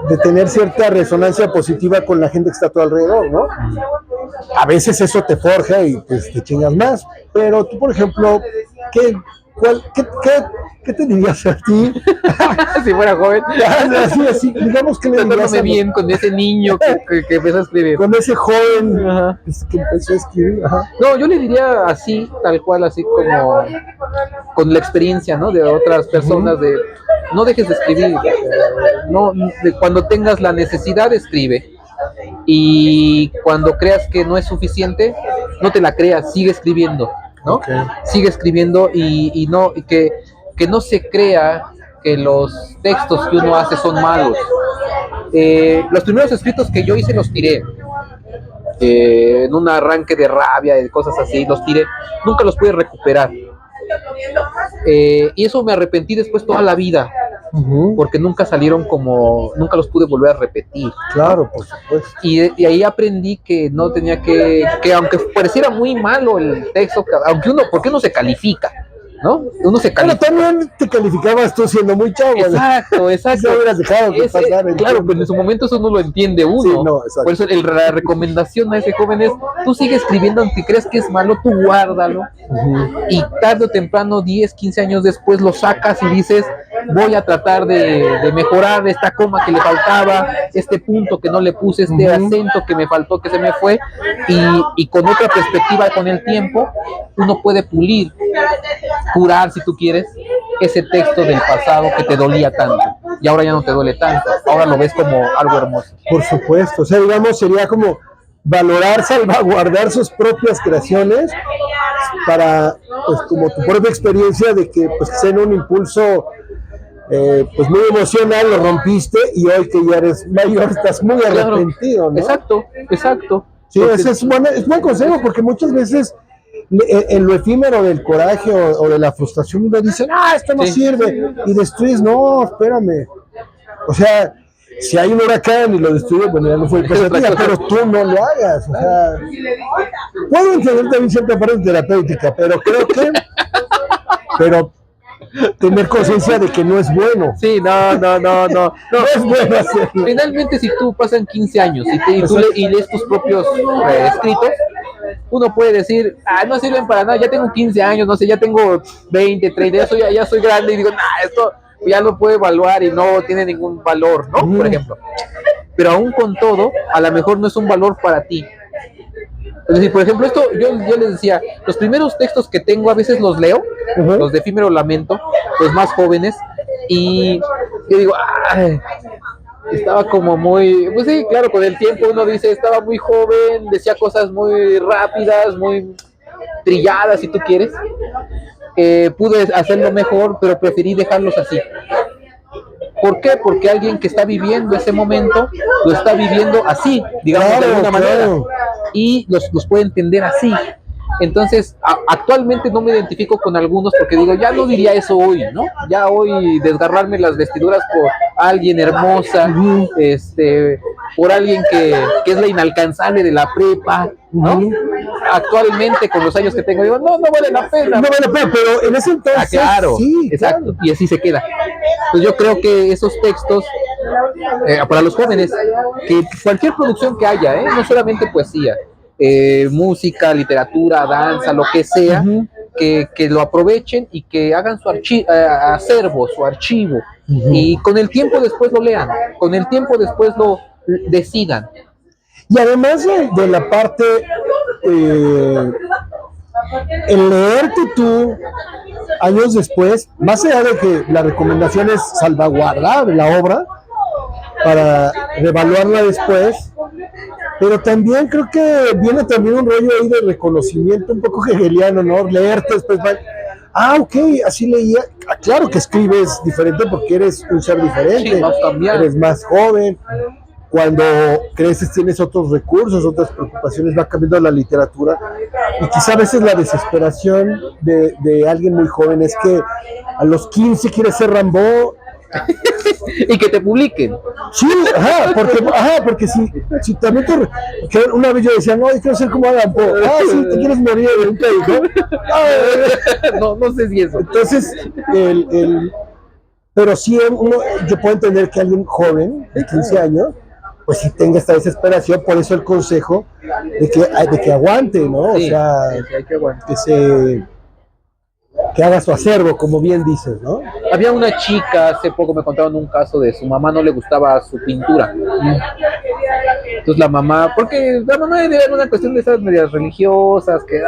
de tener cierta resonancia positiva con la gente que está a tu alrededor, ¿no? A veces eso te forja y pues te chingas más, pero tú, por ejemplo, ¿qué te dirías a ti? Si fuera joven. Así, digamos que le dirías bien con ese niño que empezó a escribir. Con ese joven que empezó a escribir. No, yo le diría así, tal cual, así como con la experiencia, ¿no? De otras personas, de no dejes de escribir, cuando tengas la necesidad, escribe. Y cuando creas que no es suficiente, no te la creas, sigue escribiendo, ¿no? Okay. Sigue escribiendo y que no se crea que los textos que uno hace son malos. Los primeros escritos que yo hice los tiré. En un arranque de rabia, de cosas así, los tiré. Nunca los pude recuperar. Y eso me arrepentí después toda la vida. Porque nunca los pude volver a repetir. Claro, por supuesto. Y ahí aprendí que no tenía que aunque pareciera muy malo el texto, porque uno se califica, ¿no? Uno se califica. Pero también te calificabas tú siendo muy chavo. Exacto. No hubieras dejado que pasara. Claro, pero en su momento eso no lo entiende uno. Sí, no, exacto. Por eso la recomendación a ese joven es, tú sigue escribiendo, aunque creas que es malo, tú guárdalo. Y tarde o temprano, 10, 15 años después, lo sacas y dices, voy a tratar de mejorar esta coma que le faltaba, este punto que no le puse, este acento que me faltó, que se me fue, y con otra perspectiva, con el tiempo, uno puede curar, si tú quieres, ese texto del pasado que te dolía tanto, y ahora ya no te duele tanto, ahora lo ves como algo hermoso. Por supuesto, o sea, digamos, sería como valorar, salvaguardar sus propias creaciones para, pues, como tu propia experiencia de que, pues, sea un impulso pues muy emocional, lo rompiste y hoy que ya eres mayor estás muy arrepentido, ¿no? Exacto. Sí, ese es buen consejo, porque muchas veces en lo efímero del coraje o de la frustración uno dice, esto no sirve, y destruyes, no, espérame, o sea, si hay un huracán y lo destruye, bueno, ya no fue pesadilla, pero tú no lo hagas, o sea, puedo entender también cierta parte terapéutica, pero creo que tener conciencia de que no es bueno. Sí, no es bueno hacerlo. Finalmente, si tú pasan 15 años y lees tus propios escritos, uno puede decir, no sirven para nada, ya tengo 15 años, no sé, ya tengo 20, 30, ya soy grande y digo, esto ya lo puedo evaluar y no tiene ningún valor, ¿no? Por ejemplo. Pero aún con todo, a lo mejor no es un valor para ti. Es decir, por ejemplo, esto yo les decía, los primeros textos que tengo a veces los leo, los de Efímero Lamento, los más jóvenes, y yo digo, ay, estaba como muy, pues sí, claro, con el tiempo uno dice, estaba muy joven, decía cosas muy rápidas, muy trilladas, si tú quieres. Pude hacerlo mejor, pero preferí dejarlos así. ¿Por qué? Porque alguien que está viviendo ese momento lo está viviendo así, digamos, de alguna manera, y los puede entender así. Entonces, actualmente no me identifico con algunos porque digo, ya no diría eso hoy, ¿no? Ya hoy desgarrarme las vestiduras por alguien hermosa, por alguien que es la inalcanzable de la prepa, ¿no? Actualmente, con los años que tengo, digo, no vale la pena. No vale la pena, pero en ese entonces, claro, sí, exacto, claro. Y así se queda. Pues yo creo que esos textos, para los jóvenes, que cualquier producción que haya, no solamente poesía, música, literatura, danza, lo que sea, que lo aprovechen y que hagan su acervo, su archivo, y con el tiempo después lo lean, con el tiempo después lo decidan. Y además de la parte, el leerte tú años después, más allá de que la recomendación es salvaguardar la obra para revaluarla después, pero también creo que viene también un rollo ahí de reconocimiento un poco hegeliano, ¿no? Leerte después, ok, así leía, claro que escribes diferente porque eres un ser diferente, sí, eres más joven, cuando creces tienes otros recursos, otras preocupaciones, va cambiando la literatura, y quizá a veces la desesperación de alguien muy joven es que a los 15 quiere ser Rimbaud, y que te publiquen. Sí, porque si también que una vez yo decía, no, yo quiero ser como Adam Poe. Sí, te quieres morir de un ¿no? No sé si eso. Entonces, pero sí, yo puedo entender que alguien joven, de 15 años, pues sí tenga esta desesperación, por eso el consejo de que aguante, ¿no? O sea, que haga su acervo, como bien dices, ¿no? Había una chica, hace poco me contaron un caso de su mamá, no le gustaba su pintura. Entonces la mamá, porque la mamá era una cuestión de esas medias religiosas, que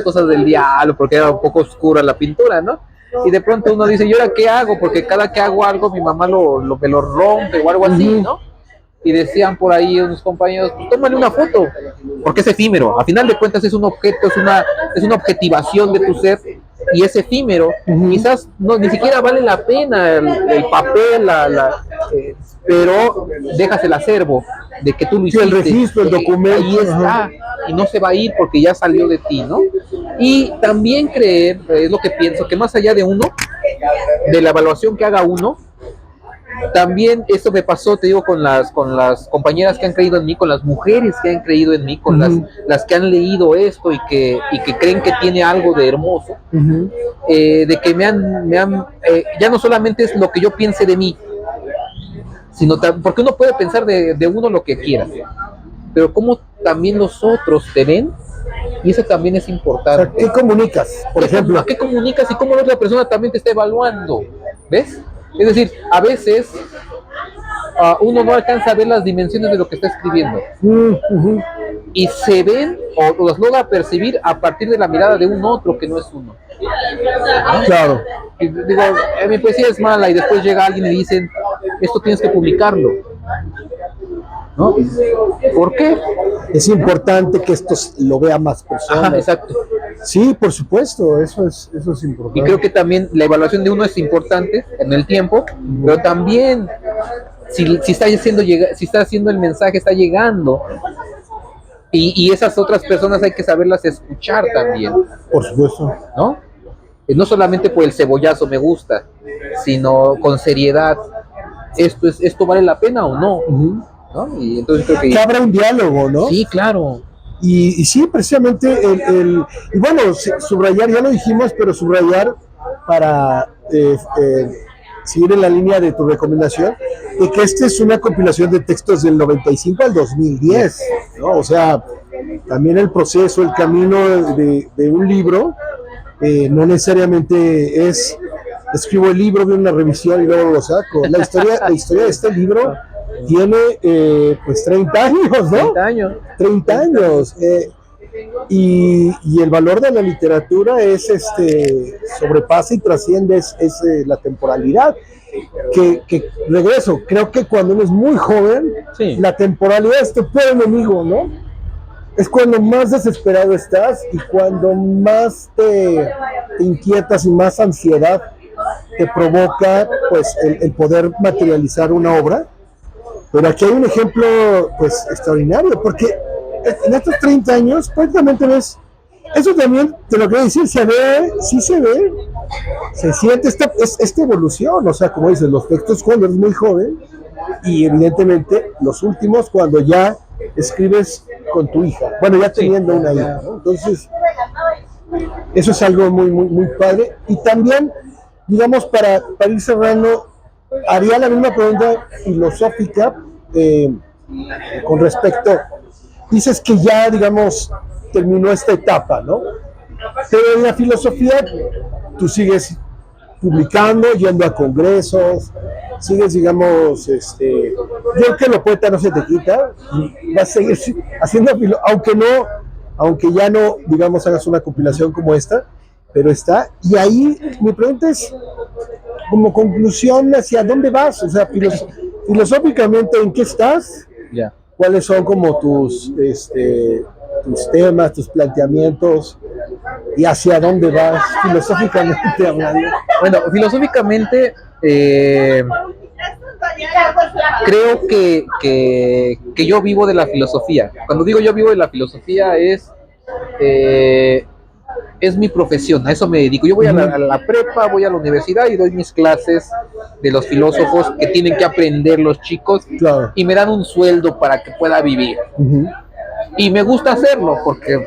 cosas del diablo, porque era un poco oscura la pintura, ¿no? Y de pronto uno dice, ¿y ahora qué hago? Porque cada que hago algo mi mamá me lo rompe o algo así, ¿no? Y decían por ahí unos compañeros, pues tómale una foto, porque es efímero, a final de cuentas es un objeto, es una objetivación de tu ser, y es efímero, quizás ni siquiera vale la pena el papel, pero dejas el acervo de que tú lo hiciste, el registro, el documento, ahí está, y no se va a ir porque ya salió de ti, ¿no? Y también creer, es lo que pienso, que más allá de de la evaluación que haga uno, también eso me pasó, te digo, con las compañeras que han creído en mí, con las mujeres que han creído en mí, con las que han leído esto y que creen que tiene algo de hermoso, de que ya no solamente es lo que yo piense de mí, sino porque uno puede pensar de uno lo que quiera, pero cómo también los otros te ven, y eso también es importante. O sea, ¿qué comunicas, por ejemplo? ¿Qué comunicas y cómo la otra persona también te está evaluando? ¿Ves? Es decir, a veces uno no alcanza a ver las dimensiones de lo que está escribiendo. Y se ven o las logra percibir a partir de la mirada de un otro que no es uno. Claro. Y digo, mi poesía es mala y después llega alguien y dicen, esto tienes que publicarlo. ¿No? ¿Por qué? Es importante que esto lo vea más personas. Ajá, exacto. Sí, por supuesto, eso es importante. Y creo que también la evaluación de uno es importante en el tiempo, pero también si está haciendo el mensaje, está llegando. Y esas otras personas hay que saberlas escuchar también. Por supuesto. ¿No? No solamente por el cebollazo me gusta, sino con seriedad. ¿Esto vale la pena o no? ¿No? Y entonces creo que habrá un diálogo, ¿no? Sí, claro. Y sí, precisamente y bueno, subrayar, ya lo dijimos, pero subrayar para seguir en la línea de tu recomendación, de que esta es una compilación de textos del 95 al 2010, ¿no? O sea, también el proceso, el camino de un libro, no necesariamente escribo el libro, veo una revisión y luego lo saco. La historia de este libro tiene pues 30 años, ¿no? 30 años. 30 años. y el valor de la literatura es sobrepasa y trasciende la temporalidad. Que regreso, creo que cuando uno es muy joven, Sí. la temporalidad es tu peor enemigo, ¿no? Es cuando más desesperado estás y cuando más te inquietas y más ansiedad te provoca pues el poder materializar una obra. Pero aquí hay un ejemplo pues extraordinario, porque en estos 30 años prácticamente ves, eso también te lo quiero decir, se ve, sí se ve, se siente esta evolución, o sea, como dices, los textos cuando eres muy joven y evidentemente los últimos cuando ya escribes con tu hija, bueno, ya teniendo una hija, ¿no? Entonces, eso es algo muy, muy, muy padre. Y también, digamos, para ir cerrando, haría la misma pregunta filosófica con respecto, dices que ya, digamos, terminó esta etapa, ¿no? Pero en la filosofía tú sigues publicando, yendo a congresos, sigues, digamos, yo creo que lo poeta no se te quita, vas a seguir haciendo, aunque ya no, digamos, hagas una compilación como esta, pero está, y ahí mi pregunta es, como conclusión, ¿hacia dónde vas? O sea, filosóficamente, ¿en qué estás? Ya. ¿Cuáles son como tus temas, tus planteamientos y hacia dónde vas filosóficamente hablando? Bueno, filosóficamente creo que yo vivo de la filosofía. Cuando digo yo vivo de la filosofía es mi profesión, a eso me dedico. Yo voy a la prepa, voy a la universidad y doy mis clases de los filósofos que tienen que aprender los chicos, Claro. y me dan un sueldo para que pueda vivir. Y me gusta hacerlo porque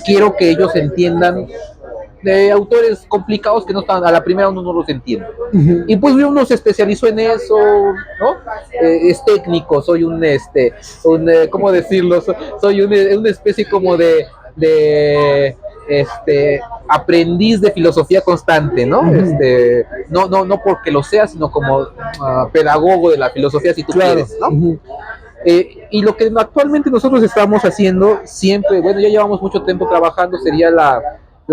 quiero que ellos entiendan de autores complicados que no están, a la primera uno no los entiende. Y pues uno se especializó en eso, ¿no? Es técnico, soy ¿cómo decirlo? Soy una especie como de aprendiz de filosofía constante, ¿no? No porque lo sea, sino como pedagogo de la filosofía, si tú quieres, ¿no? Y lo que actualmente nosotros estamos haciendo siempre, bueno, ya llevamos mucho tiempo trabajando, sería la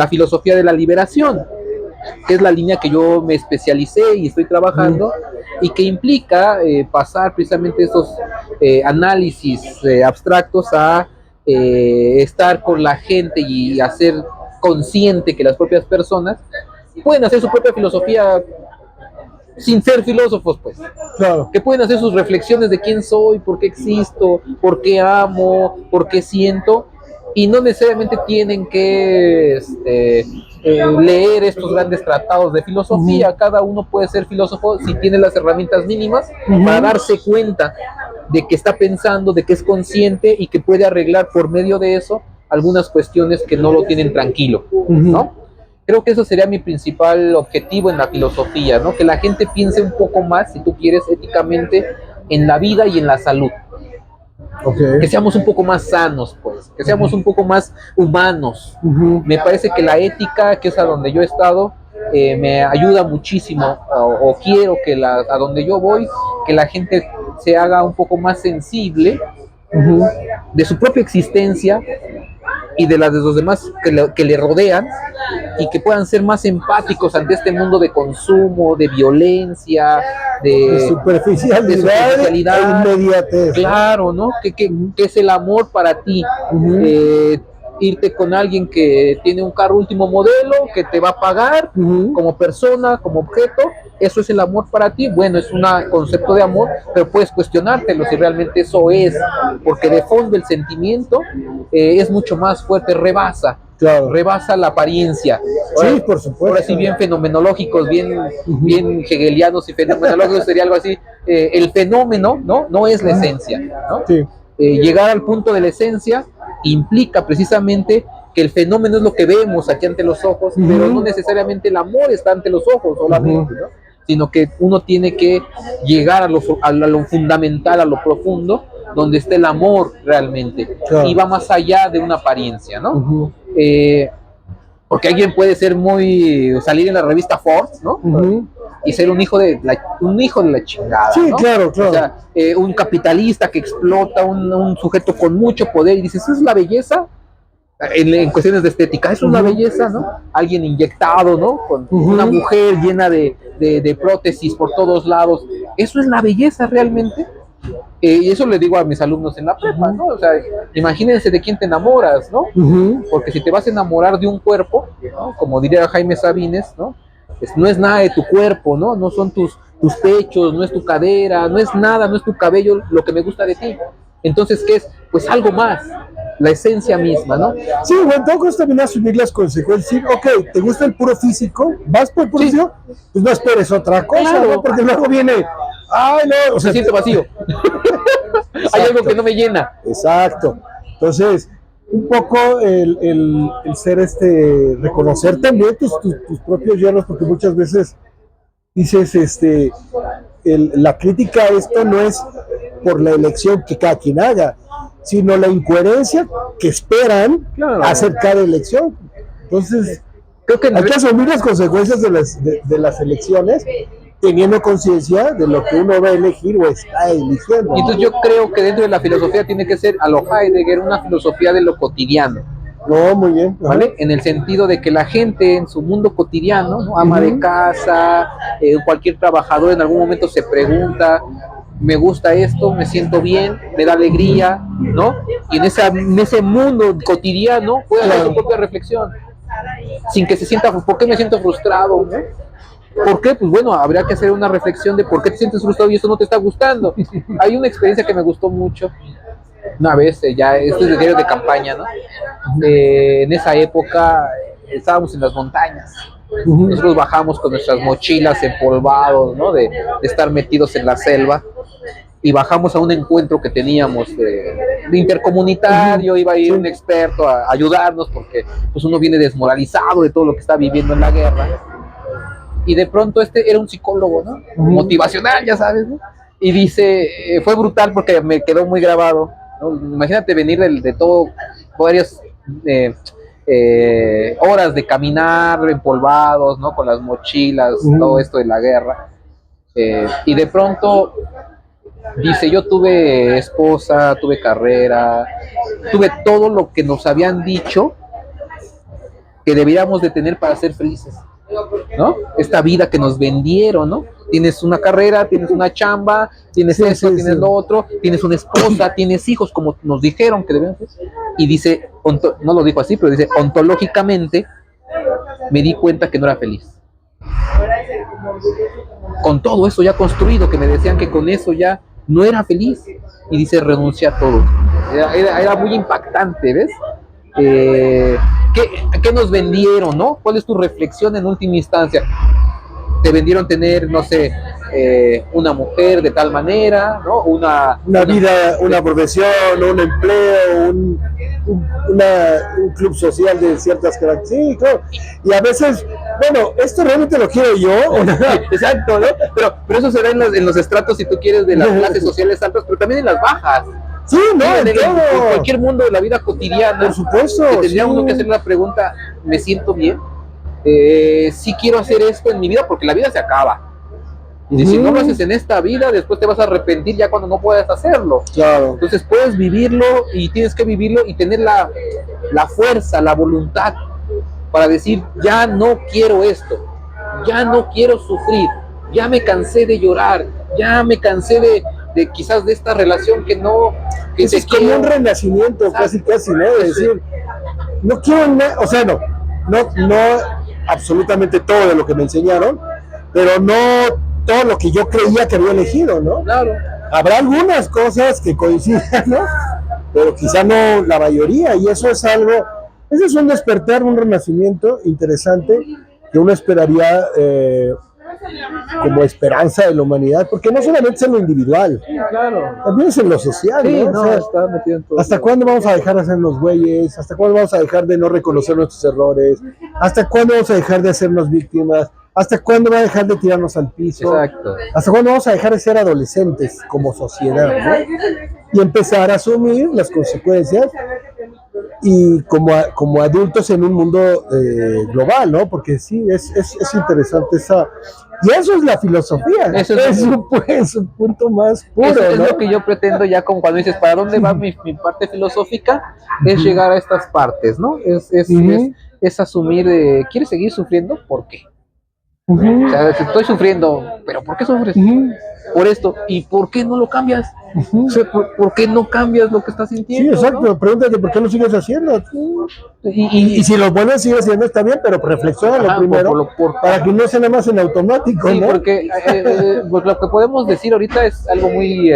filosofía de la liberación, que es la línea que yo me especialicé y estoy trabajando, y que implica pasar precisamente esos análisis abstractos a estar con la gente y hacer consciente que las propias personas pueden hacer su propia filosofía sin ser filósofos, pues. Claro. Que pueden hacer sus reflexiones de quién soy, por qué existo, por qué amo, por qué siento, y no necesariamente tienen que leer estos grandes tratados de filosofía. Cada uno puede ser filósofo si tiene las herramientas mínimas para darse cuenta de que está pensando, de que es consciente y que puede arreglar por medio de eso algunas cuestiones que no lo tienen tranquilo, ¿no? Creo que eso sería mi principal objetivo en la filosofía, ¿no? Que la gente piense un poco más, si tú quieres, éticamente en la vida y en la salud. Okay. Que seamos un poco más sanos, pues, que seamos un poco más humanos. Me parece que la ética, que es a donde yo he estado, me ayuda muchísimo, o quiero que a donde yo voy, que la gente se haga un poco más sensible de su propia existencia y de las de los demás que le rodean, y que puedan ser más empáticos ante este mundo de consumo, de violencia, de superficialidad e inmediatez. Claro, ¿no? Que es el amor para ti. Irte con alguien que tiene un carro último modelo, que te va a pagar como persona, como objeto, eso es el amor para ti. Bueno, es un concepto de amor, pero puedes cuestionártelo si realmente eso es, porque de fondo el sentimiento es mucho más fuerte, rebasa la apariencia. Ahora, sí, por supuesto. Ahora sí, bien fenomenológicos, bien hegelianos y fenomenológicos, sería algo así. El fenómeno, no es la esencia, ¿no? Sí. Llegar al punto de la esencia implica precisamente que el fenómeno es lo que vemos aquí ante los ojos, pero no necesariamente el amor está ante los ojos solamente, ¿no? Sino que uno tiene que llegar a lo fundamental, a lo profundo, donde está el amor realmente, y va más allá de una apariencia, ¿no? Porque alguien puede ser salir en la revista Forbes, ¿no? Y ser un hijo de la chingada, sí, ¿no? Claro. O sea, un capitalista que explota, un sujeto con mucho poder, y dices, ¿eso es la belleza? en cuestiones de estética. Es una belleza, ¿no? Alguien inyectado, ¿no? Con una mujer llena de prótesis por todos lados. Eso es la belleza realmente. Y eso le digo a mis alumnos en la prepa, ¿no? O sea, imagínense de quién te enamoras, ¿no? Porque si te vas a enamorar de un cuerpo, ¿no? Como diría Jaime Sabines, ¿no? No es nada de tu cuerpo, ¿no? No son tus pechos, no es tu cadera, no es nada, no es tu cabello lo que me gusta de ti. Entonces, ¿qué es? Pues algo más, la esencia misma, ¿no? Sí, bueno, tengo que también asumir las consecuencias. Sí, ok, ¿te gusta el puro físico? ¿Vas por el puro físico? Pues no esperes otra cosa, claro, ¿no? Porque luego viene, ay, no, o sea, se siente vacío. Hay algo que no me llena. Exacto. Entonces, un poco el ser reconocer también tus propios llenos, porque muchas veces dices, la crítica a esto no es por la elección que cada quien haga, sino la incoherencia que esperan hacer cada elección. Entonces, creo que hay que asumir las consecuencias de las elecciones, teniendo conciencia de lo que uno va a elegir o está eligiendo. Y entonces yo creo que dentro de la filosofía tiene que ser, a lo Heidegger, una filosofía de lo cotidiano. No, muy bien. ¿Vale? En el sentido de que la gente en su mundo cotidiano, ¿no? Ama de casa, cualquier trabajador en algún momento se pregunta, me gusta esto, me siento bien, me da alegría, ¿no? Y en ese mundo cotidiano puede hacer su propia reflexión, sin que se sienta, ¿por qué me siento frustrado? ¿No? ¿Por qué? Pues bueno, habría que hacer una reflexión de por qué te sientes frustrado y eso no te está gustando. Hay una experiencia que me gustó mucho, una vez, ya, esto es de diario de campaña, ¿no? En esa época estábamos en las montañas. Nosotros bajamos con nuestras mochilas empolvados, ¿no? De estar metidos en la selva, y bajamos a un encuentro que teníamos de intercomunitario. Iba a ir un experto a ayudarnos porque pues uno viene desmoralizado de todo lo que está viviendo en la guerra, y de pronto era un psicólogo, ¿no? Motivacional, ya sabes, ¿no? Y dice, fue brutal porque me quedó muy grabado, ¿no? Imagínate venir de todo, varias horas de caminar empolvados, ¿no? Con las mochilas, todo esto de la guerra, y de pronto dice, yo tuve esposa, tuve carrera, tuve todo lo que nos habían dicho que deberíamos de tener para ser felices, ¿no? Esta vida que nos vendieron, ¿no? Tienes una carrera, tienes una chamba, tienes tienes lo otro, tienes una esposa, tienes hijos, como nos dijeron que debían ser. Y dice, no lo dijo así, pero dice, ontológicamente me di cuenta que no era feliz. Con todo eso ya construido, que me decían que con eso ya no era feliz. Y dice, renuncia a todo. Era muy impactante, ¿ves? ¿Qué nos vendieron, no? ¿Cuál es tu reflexión en última instancia? Te vendieron tener, no sé, una mujer de tal manera, ¿no? Una vida, una profesión, un empleo, un club social de ciertas características. Sí, claro. Y a veces, bueno, esto realmente lo quiero yo. Exacto, ¿no? Pero eso se da en los estratos, si tú quieres, de las clases sociales altas, pero también en las bajas. Sí, no, en cualquier mundo de la vida cotidiana. Por supuesto. Que tendría uno que hacer la pregunta, ¿me siento bien? Sí quiero hacer esto en mi vida, porque la vida se acaba. Y si no lo haces en esta vida, después te vas a arrepentir ya cuando no puedas hacerlo. Claro. Entonces puedes vivirlo, y tienes que vivirlo y tener la fuerza, la voluntad para decir, ya no quiero esto, ya no quiero sufrir, ya me cansé de llorar, ya me cansé de quizás de esta relación que no... Que es como un renacimiento, casi, ¿no? De decir, no quiero, o sea, no absolutamente todo de lo que me enseñaron, pero no todo lo que yo creía que había elegido, ¿no? Claro. Habrá algunas cosas que coincidan, ¿no? Pero quizá no la mayoría, y eso es un despertar, un renacimiento interesante que uno esperaría como esperanza de la humanidad, porque no solamente es en lo individual, también es en lo social, sí, ¿no? O sea, está metido en todo. ¿Hasta cuándo vamos a dejar de hacernos güeyes? ¿Hasta cuándo vamos a dejar de no reconocer nuestros errores? ¿Hasta cuándo vamos a dejar de hacernos víctimas? ¿Hasta cuándo va a dejar de tirarnos al piso? Exacto. ¿Hasta cuándo vamos a dejar de ser adolescentes como sociedad, ¿no? Y empezar a asumir las consecuencias y como adultos en un mundo global, ¿no? Porque sí, es interesante esa... Y eso es la filosofía, Eso es un punto más puro, eso es ¿no? lo que yo pretendo ya como cuando dices, ¿para dónde va mi parte filosófica? Es llegar a estas partes, ¿no? Es asumir de, ¿quieres seguir sufriendo? ¿Por qué? O sea, si estoy sufriendo, ¿pero por qué sufres? Por esto. ¿Y por qué no lo cambias? O sea, ¿por qué no cambias lo que estás Sí, sintiendo? exacto, ¿no? pregúntate por qué lo sigues haciendo. Y si lo vuelves a seguir haciendo está bien, pero reflexiona primero para que no sea nada más en automático, sí, ¿no? porque pues lo que podemos decir ahorita es algo muy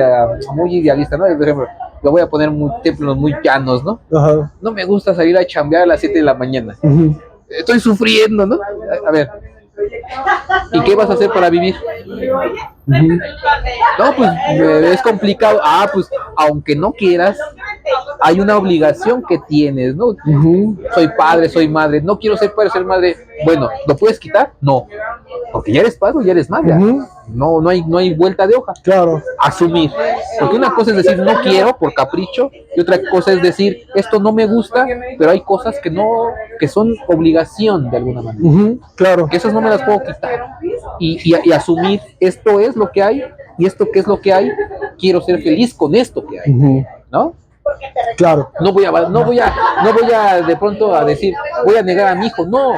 idealista, ¿no? Por ejemplo, lo voy a poner muy templos muy llanos, ¿no? Ajá. No me gusta salir a chambear a las 7 de la mañana. Uh-huh. Estoy sufriendo, ¿no? A ver, ¿y qué vas a hacer para vivir? Uh-huh. No, pues es complicado. Ah, pues aunque no quieras, hay una obligación que tienes, ¿no? Uh-huh. Soy padre, soy madre, no quiero ser padre, ser madre. Bueno, ¿lo puedes quitar? No, porque ya eres padre o ya eres madre. Uh-huh. No hay vuelta de hoja. Claro. Asumir. Porque una cosa es decir no quiero por capricho y otra cosa es decir esto no me gusta, pero hay cosas que son obligación de alguna manera. Uh-huh. Claro. Que esas no me las puedo quitar. Y asumir esto es lo que hay y esto que es lo que hay, quiero ser feliz con esto que hay. Uh-huh. ¿No? Claro. No voy a de pronto a decir, voy a negar a mi hijo, no,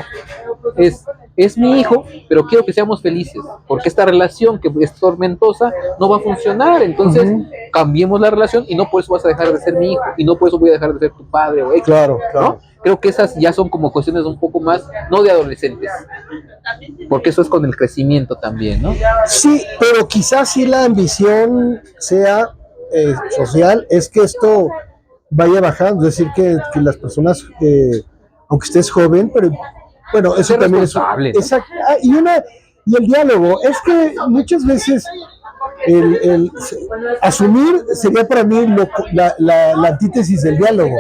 es mi hijo, pero quiero que seamos felices, porque esta relación que es tormentosa no va a funcionar, entonces cambiemos la relación y no por eso vas a dejar de ser mi hijo, y no por eso voy a dejar de ser tu padre o X, claro. ¿no? Creo que esas ya son como cuestiones un poco más, no de adolescentes, porque eso es con el crecimiento también, ¿no? Sí, pero quizás sí la ambición sea social, es que esto vaya bajando, es decir, que las personas, aunque estés joven, pero bueno, eso Ser también es... responsable, ¿no? Exacto, y el diálogo, es que muchas veces asumir sería para mí la antítesis del diálogo.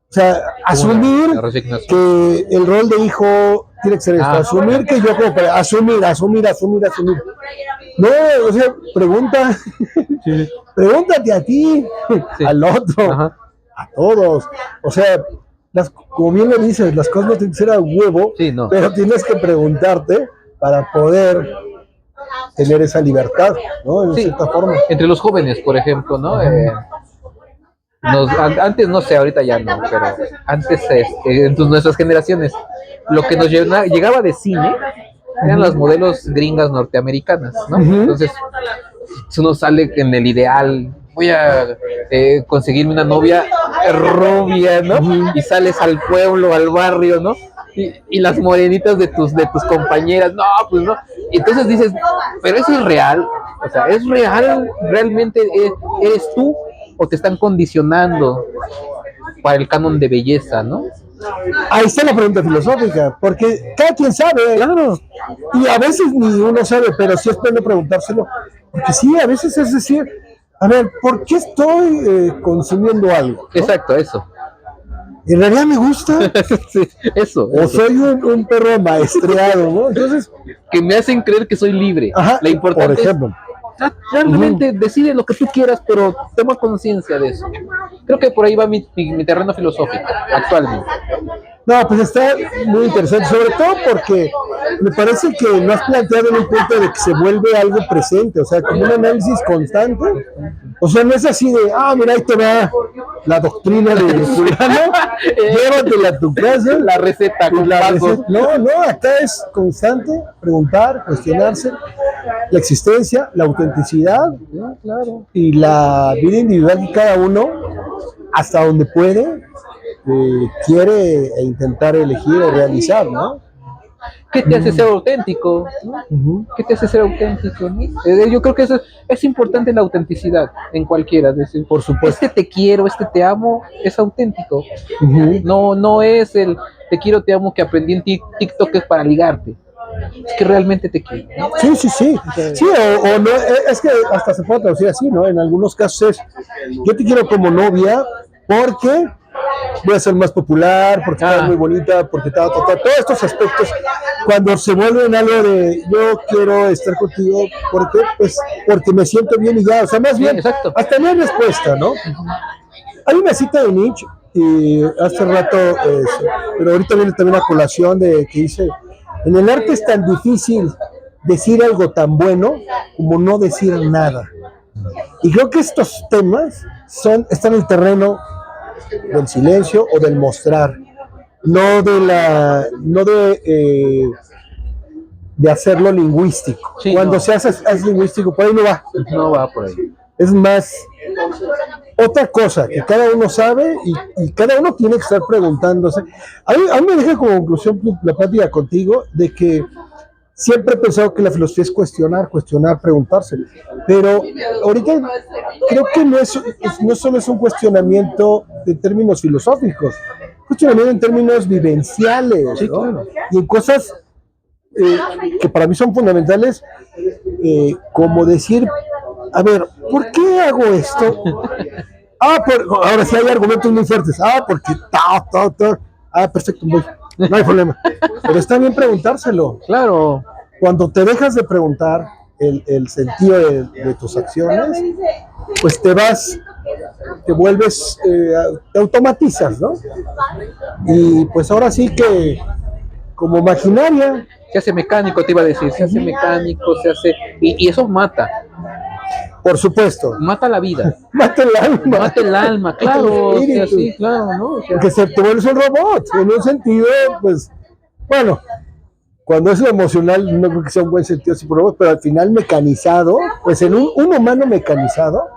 O sea, asumir que el rol de hijo tiene que ser esto, asumir que yo como para asumir. No, o sea, pregúntate a ti, al otro, a todos. O sea, como bien lo dices, las cosas no tienen que ser a huevo, pero tienes que preguntarte para poder tener esa libertad, ¿no? De cierta forma. Entre los jóvenes, por ejemplo, ¿no? Antes no sé, ahorita ya no, pero antes en nuestras generaciones lo que nos llegaba de cine eran las modelos gringas norteamericanas, ¿no? Entonces uno sale en el ideal, voy a conseguirme una novia rubia, ¿no? Y sales al pueblo, al barrio, ¿no? Y las morenitas de tus compañeras, no, pues no. Y entonces dices, pero eso es real, o sea, ¿es real? ¿Realmente eres tú? ¿O te están condicionando para el canon de belleza, no? Ahí está la pregunta filosófica, porque cada quien sabe, claro, y a veces ni uno sabe, pero sí es bueno preguntárselo, porque sí, a veces es decir, a ver, ¿por qué estoy consumiendo algo? ¿No? Exacto, eso. ¿En realidad me gusta? Sí, eso. O soy un perro amaestreado, ¿no? Entonces, que me hacen creer que soy libre. Ajá, la importancia por ejemplo. Realmente decide lo que tú quieras, pero toma conciencia de eso. Creo que por ahí va mi terreno filosófico actualmente. No, pues está muy interesante, sobre todo porque me parece que lo has planteado en un punto de que se vuelve algo presente, o sea, como un análisis constante. O sea, no es así de, mira, ahí te va la doctrina de fulano, llévatela a tu casa. La receta con pasos. No, acá es constante, preguntar, cuestionarse la existencia, la autenticidad, ¿no? Claro, y la vida individual de cada uno, hasta donde puede, quiere intentar elegir o realizar, ¿no? ¿Qué te hace ser auténtico? ¿No? ¿Qué te hace ser auténtico? ¿No? Yo creo que eso es importante, la autenticidad en cualquiera. Es decir, por supuesto. Este te quiero, este te amo, es auténtico. No es el te quiero, te amo que aprendí en TikTok es para ligarte. Es que realmente te quiero, ¿no? Sí. Sí, o no, es que hasta se puede traducir así, ¿no? En algunos casos es, yo te quiero como novia porque voy a ser más popular, porque estás muy bonita, porque todos estos aspectos, cuando se vuelven algo de yo quiero estar contigo, porque me siento bien y ya, o sea, más bien, hasta no hay respuesta, ¿no? Hay una cita de Nietzsche y hace rato, pero ahorita viene también la colación de que dice, en el arte es tan difícil decir algo tan bueno como no decir nada. Y creo que estos temas están en el terreno del silencio o del mostrar, no de hacerlo lingüístico. Sí, Cuando no. se hace es lingüístico, por ahí no va. No va por ahí. Es más otra cosa que cada uno sabe y cada uno tiene que estar preguntándose. A mí me deja como conclusión la plática contigo de que siempre he pensado que la filosofía es cuestionar, preguntarse. Pero ahorita creo que no solo es un cuestionamiento de términos filosóficos, cuestionamiento en términos vivenciales, Sí, ¿no? claro. Y en cosas que para mí son fundamentales, como decir, a ver, ¿por qué hago esto? Ahora sí hay argumentos muy fuertes. Porque perfecto, voy. No hay problema. Pero está bien preguntárselo. Claro. Cuando te dejas de preguntar el sentido de tus acciones, pues te vuelves, te automatizas, ¿no? Y pues ahora sí que, como maquinaria. Se hace mecánico, te iba a decir, se hace mecánico, se hace... Y eso mata. Por supuesto. Mata la vida. Mata el alma. Mata el alma, claro. O sea, sí, claro, ¿no? O sea, que te vuelves un robot. En un sentido, pues, bueno, cuando es lo emocional, no creo que sea un buen sentido así por robot, pero al final mecanizado, pues en un humano mecanizado,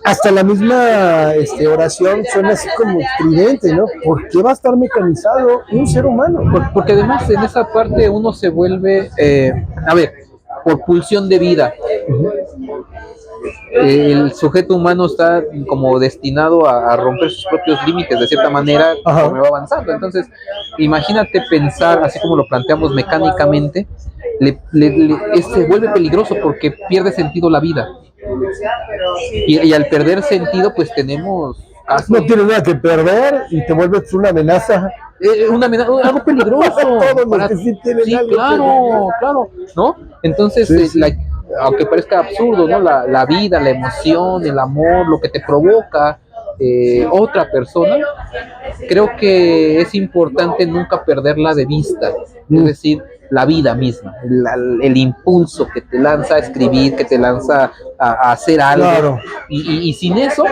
hasta la misma oración suena así como estridente, ¿no? ¿Por qué va a estar mecanizado un ser humano? Porque además en esa parte uno se vuelve, por pulsión de vida. El sujeto humano está como destinado a romper sus propios límites de cierta manera conforme va avanzando. Entonces, imagínate pensar, así como lo planteamos mecánicamente, se vuelve peligroso porque pierde sentido la vida. Y al perder sentido, pues tenemos... No tienes nada que perder y te vuelves una amenaza. Algo peligroso. Sí, claro, ¿no? Entonces, sí. Aunque parezca absurdo, ¿no? La vida, la emoción, el amor, lo que te provoca otra persona, creo que es importante nunca perderla de vista. Es decir, la vida misma, el impulso que te lanza a escribir, que te lanza a hacer algo. Claro. Y sin eso,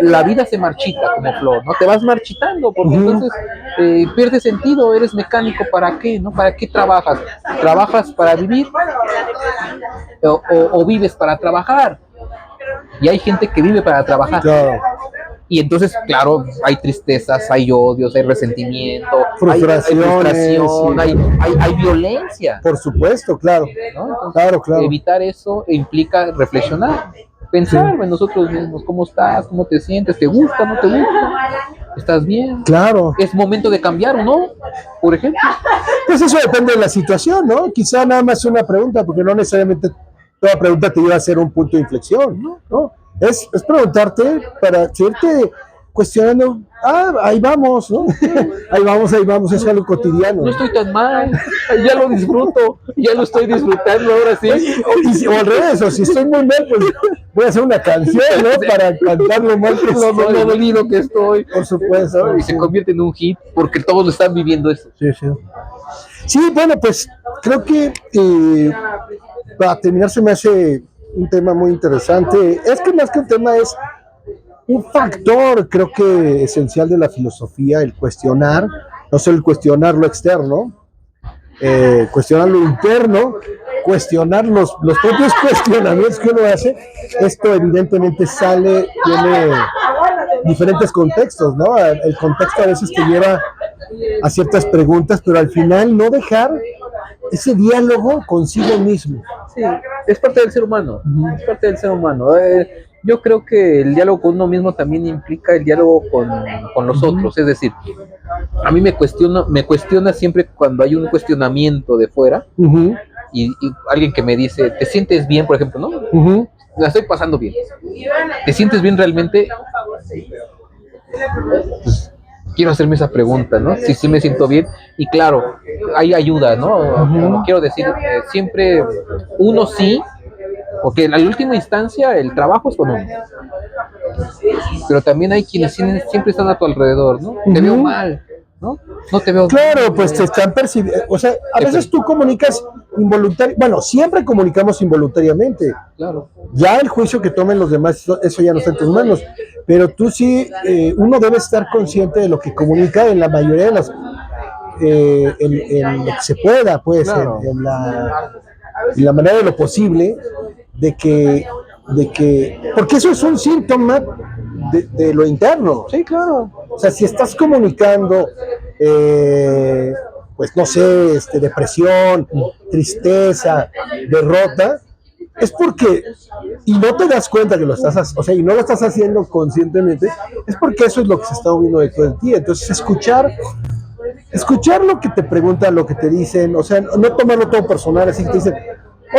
la vida se marchita como flor, ¿no? Te vas marchitando, porque entonces pierde sentido, eres mecánico, ¿para qué? ¿No? ¿Para qué trabajas? ¿Trabajas para vivir? O vives para trabajar. Y hay gente que vive para trabajar. Claro. Y entonces, claro, hay tristezas, hay odios, hay resentimiento, hay frustración, hay violencia. Por supuesto, claro. ¿No? Entonces, claro. Evitar eso implica reflexionar, pensar en nosotros mismos, cómo estás, cómo te sientes, te gusta, no te gusta, estás bien. Claro. Es momento de cambiar o no, por ejemplo. Pues eso depende de la situación, ¿no? Quizá nada más una pregunta, porque no necesariamente toda pregunta te lleva a ser un punto de inflexión, ¿no? Es preguntarte para seguirte cuestionando, ahí vamos, ¿no? ahí vamos, es algo cotidiano. No estoy tan mal, ya lo disfruto, ya lo estoy disfrutando ahora sí. O al revés, o si estoy muy mal, pues voy a hacer una canción, ¿no? Para cantar lo mal que estoy. Lo dolido que estoy. Por supuesto. Y se convierte en un hit, porque todos lo están viviendo eso. Sí, bueno, pues creo que para terminar se me hace un tema muy interesante. Es que más que un tema es un factor, creo que esencial de la filosofía, el cuestionar, no solo el cuestionar lo externo, cuestionar lo interno, cuestionar los propios cuestionamientos que uno hace. Esto evidentemente tiene diferentes contextos, ¿no? El contexto a veces te lleva a ciertas preguntas, pero al final no dejar ese diálogo consigo mismo. Sí, es parte del ser humano, es parte del ser humano. Yo creo que el diálogo con uno mismo también implica el diálogo con los otros, es decir, a mí me cuestiona siempre cuando hay un cuestionamiento de fuera y alguien que me dice, ¿te sientes bien, por ejemplo, no? La estoy pasando bien. ¿Te sientes bien realmente? Pues, quiero hacerme esa pregunta, ¿no? Si sí me siento bien. Y claro, hay ayuda, ¿no? Quiero decir, siempre uno sí, porque en la última instancia el trabajo es con uno. pero también hay quienes siempre están a tu alrededor, ¿no? Te veo mal, ¿no? No te veo Claro, bien. pues te están percibiendo, o sea, a veces tú comunicas involuntariamente, bueno, siempre comunicamos involuntariamente. Claro. Ya el juicio que tomen los demás, eso ya no está en tus manos, pero tú sí, uno debe estar consciente de lo que comunica en la mayoría de las, en lo que se pueda, pues, Claro. en la manera de lo posible, porque eso es un síntoma de lo interno. Sí, claro. O sea, si estás comunicando, pues no sé, depresión, tristeza, derrota, es porque, y no te das cuenta que lo estás haciendo, o sea, y no lo estás haciendo conscientemente, es porque eso es lo que se está moviendo dentro de ti. Entonces, escuchar lo que te preguntan, lo que te dicen, o sea, no tomarlo todo personal, así que te dicen,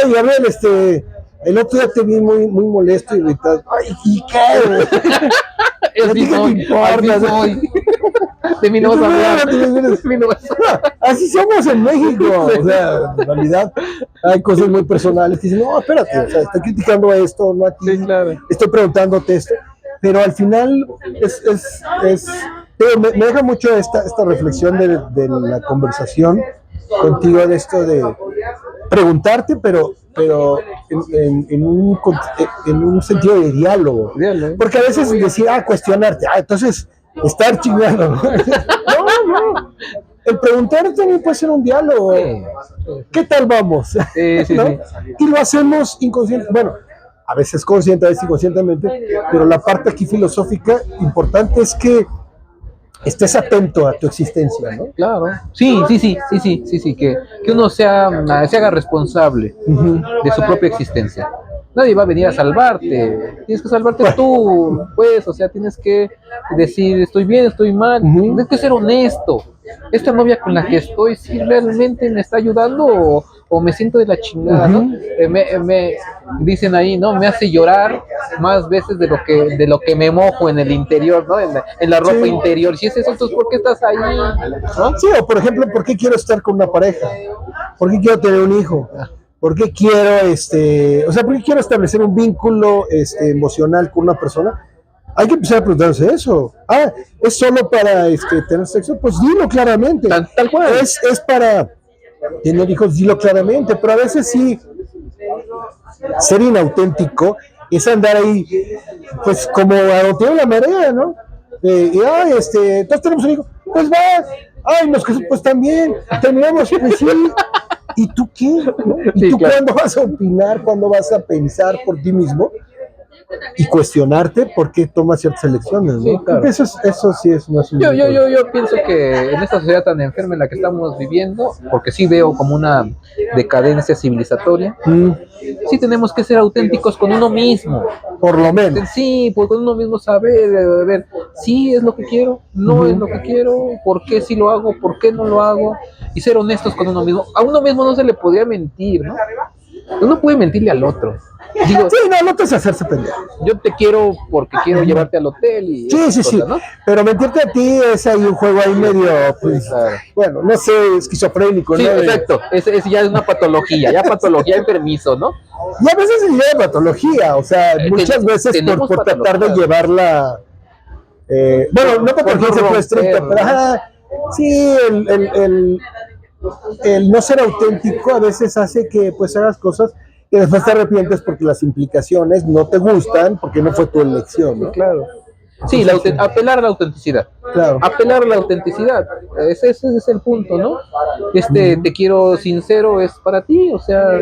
oye, a ver, el otro día te vi muy, muy molesto y irritado. Ay, ¿y qué? Así soy, así soy. De mí no vas a hablar. De mí no vas a hablar. Así somos en México. O sea, en realidad hay cosas muy personales que dicen, no, espérate, o sea, estoy criticando esto, no a ti, Sí, claro. estoy preguntándote esto. Pero al final me deja mucho esta reflexión de la conversación contigo, de esto de preguntarte, pero en un sentido de diálogo. Porque a veces decir, cuestionarte, entonces estar chingando, ¿no? No. El preguntar también puede ser un diálogo. ¿Qué tal vamos? Sí, ¿no? sí. Y lo hacemos inconsciente. Bueno, a veces consciente, a veces inconscientemente, pero la parte aquí filosófica importante es que estés atento a tu existencia, ¿no? Claro. Sí, que uno se haga responsable de su propia existencia. Nadie va a venir a salvarte, tienes que salvarte tú, pues, o sea, tienes que decir, estoy bien, estoy mal, tienes que ser honesto. Esta novia con la que estoy, si realmente me está ayudando o me siento de la chingada, ¿no? Me dicen ahí, ¿no? Me hace llorar más veces de lo que me mojo en el interior, ¿no? En la ropa interior. Si es eso, entonces, ¿por qué estás ahí? ¿No? Sí, o por ejemplo, ¿por qué quiero estar con una pareja? ¿Por qué quiero tener un hijo? ¿Por qué quiero, ¿por qué quiero establecer un vínculo emocional con una persona? Hay que empezar a preguntarse eso. ¿Es solo para tener sexo? Pues dilo claramente. Tal cual. Es para tener hijos, dilo claramente, pero a veces sí, ser inauténtico es andar ahí, pues como a donde tiene la marea, ¿no? Todos tenemos un hijo, pues va, nos casamos, pues también, terminamos, pues sí. ¿Y tú qué? ¿No? ¿Y Sí, tú claro. cuándo vas a opinar, cuándo vas a pensar por ti mismo y cuestionarte por qué tomas ciertas elecciones, ¿no? Sí, claro. Creo que eso sí es más un Yo pienso que en esta sociedad tan enferma en la que estamos viviendo, porque sí veo como una decadencia civilizatoria, sí tenemos que ser auténticos con uno mismo. Por lo menos. Sí, pues con uno mismo saber, ver, sí es lo que quiero, no es lo que quiero, por qué sí lo hago, por qué no lo hago, y ser honestos con uno mismo. A uno mismo no se le podría mentir, ¿no? Uno puede mentirle al otro. Digo, Sí, no te es hacerse pendejo. yo te quiero porque quiero llevarte al hotel y Sí, ¿no? pero mentirte a ti es ahí un juego ahí medio, pues, Claro. bueno, no sé, esquizofrénico, Sí, ¿no? exacto. Ese ya es una patología, ya enfermizo, ¿no? Y a veces se lleva patología, o sea, muchas veces tenemos por tratar de patología. llevarla, bueno, no patología se fue estricta, pero sí, el no ser auténtico a veces hace que pues hagas cosas que después te arrepientes porque las implicaciones no te gustan, porque no fue tu elección, ¿no? Claro. Sí, apelar a la autenticidad. Claro. Apelar a la autenticidad. Ese es el punto, ¿no? Te quiero sincero es para ti, o sea,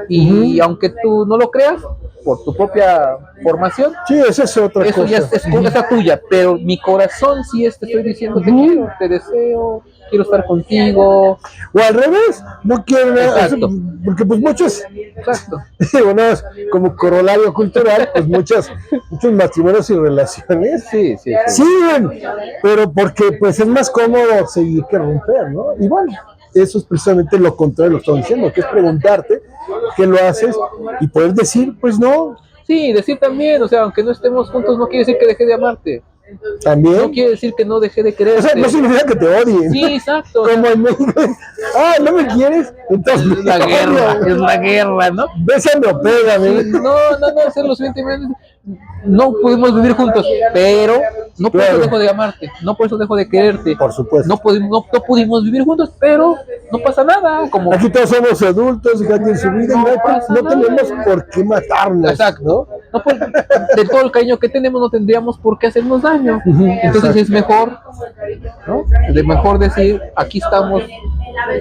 y aunque tú no lo creas, por tu propia formación, Sí, esa es otra eso cosa. ya es cosa tuya, pero mi corazón sí te estoy diciendo te quiero, te deseo, quiero estar contigo. O al revés, no quiero nada, Exacto. porque pues muchos, Exacto. bueno, como corolario cultural, pues muchos matrimonios y relaciones Sí. siguen, pero porque pues es más cómodo seguir que romper, ¿no? Y bueno, eso es precisamente lo contrario de lo que estoy diciendo, que es preguntarte qué lo haces y poder decir, pues no. Sí, decir también, o sea, aunque no estemos juntos no quiere decir que deje de amarte. No También. quiere decir que no dejé de O sea, quererte. no significa que te odien. Sí, exacto. Como en México. Ah, ¿no me quieres? Entonces, Es la guerra, es la guerra, ¿no? bésame o pégame. Sí, no, hacer los sentimientos. No pudimos vivir juntos, pero no por eso Claro. dejo de amarte, no por eso dejo de quererte. Por supuesto. No pudimos vivir juntos, pero no pasa nada. Como Aquí todos somos adultos, cada quien su vida, y pasa no nada. tenemos por qué matarnos. Exacto. ¿no? No de todo el cariño que tenemos no tendríamos por qué hacernos daño. Ujú, Entonces exacto. es mejor, ¿no? Es mejor decir, aquí estamos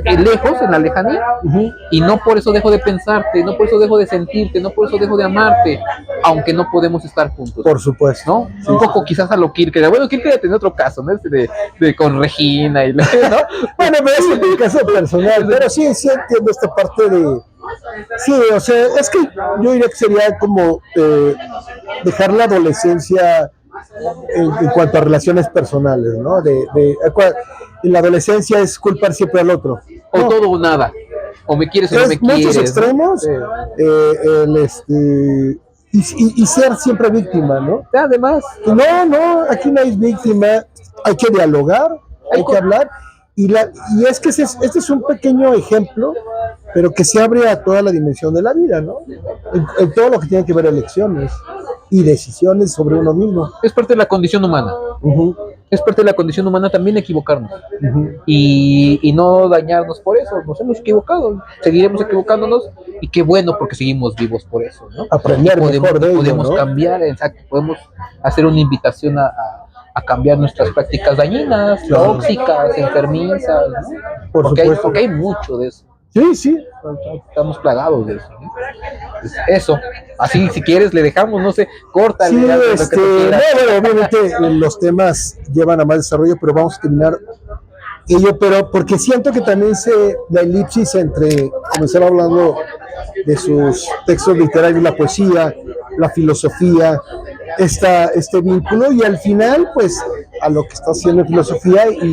lejos, en la lejanía, Ujú. y no por eso dejo de pensarte, no por eso dejo de sentirte, no por eso dejo de amarte, aunque no podemos estar juntos. Por supuesto. ¿No? Sí, Un sí. poco quizás a lo Kirk. Bueno, Kirk ya tenía otro caso, ¿no? De con Regina y ¿no? Bueno, pero es un caso personal, pero sí entiendo esta parte de... Sí, o sea, es que yo diría que sería como dejar la adolescencia en cuanto a relaciones personales, ¿no? En la adolescencia es culpar siempre al otro. O No, todo o nada. O me quieres o no me es muchos quieres. ¿no? extremos Sí. y ser siempre víctima, ¿no? Además, No, aquí no hay víctima, hay que dialogar, hay que hablar. Y es que este es un pequeño ejemplo, pero que se abre a toda la dimensión de la vida, ¿no? En todo lo que tiene que ver elecciones y decisiones sobre uno mismo. es parte de la condición humana. Ujú, Es parte de la condición humana también equivocarnos. ujú. Y no dañarnos por eso. Nos hemos equivocado. Seguiremos equivocándonos. Y qué bueno porque seguimos vivos por eso, ¿no? Aprender mejor de ello, podemos ¿no? cambiar, exacto. Podemos hacer una invitación a cambiar nuestras prácticas dañinas, Claro. tóxicas, enfermizas, ¿no? Por supuesto. Porque hay mucho de eso. Sí. Estamos plagados de eso. ¿no? Pues eso. Así, si quieres, le dejamos, no sé, córtale. Sí, haz lo que tú no, quieras. bueno, obviamente los temas llevan a más desarrollo, pero vamos a terminar ello, pero porque siento que también la elipsis entre comenzar hablando de sus textos literarios, la poesía, la filosofía, este vínculo, y al final, pues, a lo que está haciendo en filosofía y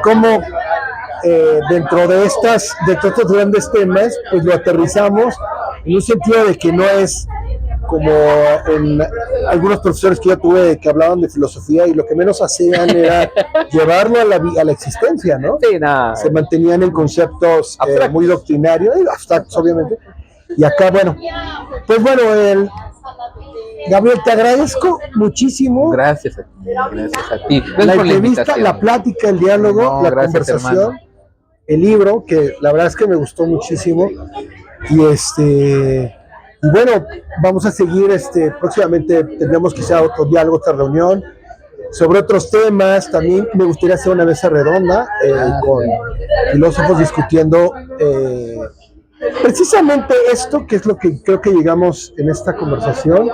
cómo dentro de estos grandes temas, pues lo aterrizamos en un sentido de que no es como en algunos profesores que yo tuve que hablaban de filosofía y lo que menos hacían era llevarlo a la existencia, ¿no? Sí, nada. Se mantenían en conceptos muy doctrinarios, abstractos obviamente, y acá, bueno, pues bueno, Gabriel, te agradezco muchísimo. Gracias a ti. Gracias a ti. Gracias La por entrevista, invitación. la plática, el diálogo, No, la gracias, conversación, hermano. el libro, que la verdad es que me gustó muchísimo. Y bueno, vamos a seguir, próximamente tendremos quizá otro diálogo, otra reunión, sobre otros temas. También me gustaría hacer una mesa redonda con filósofos discutiendo precisamente esto, que es lo que creo que llegamos en esta conversación,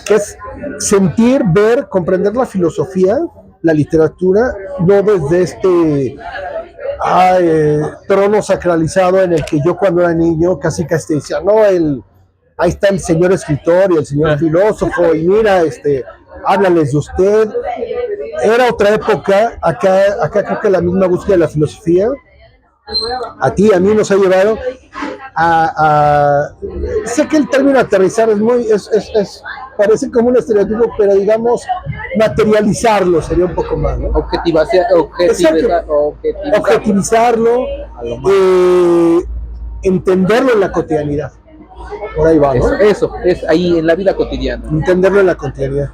que es sentir, ver, comprender la filosofía, la literatura, no desde trono sacralizado en el que yo cuando era niño casi decía, no, ahí está el señor escritor y el señor filósofo, y mira, háblales de usted. Era otra época. Acá creo que la misma búsqueda de la filosofía a ti, a mí nos ha llevado sé que el término aterrizar parece como un estereotipo, pero digamos materializarlo sería un poco más, ¿no? Objetivizarlo, entenderlo en la cotidianidad. Por ahí va, ¿no? Eso, es ahí en la vida cotidiana. Entenderlo en la cotidianidad.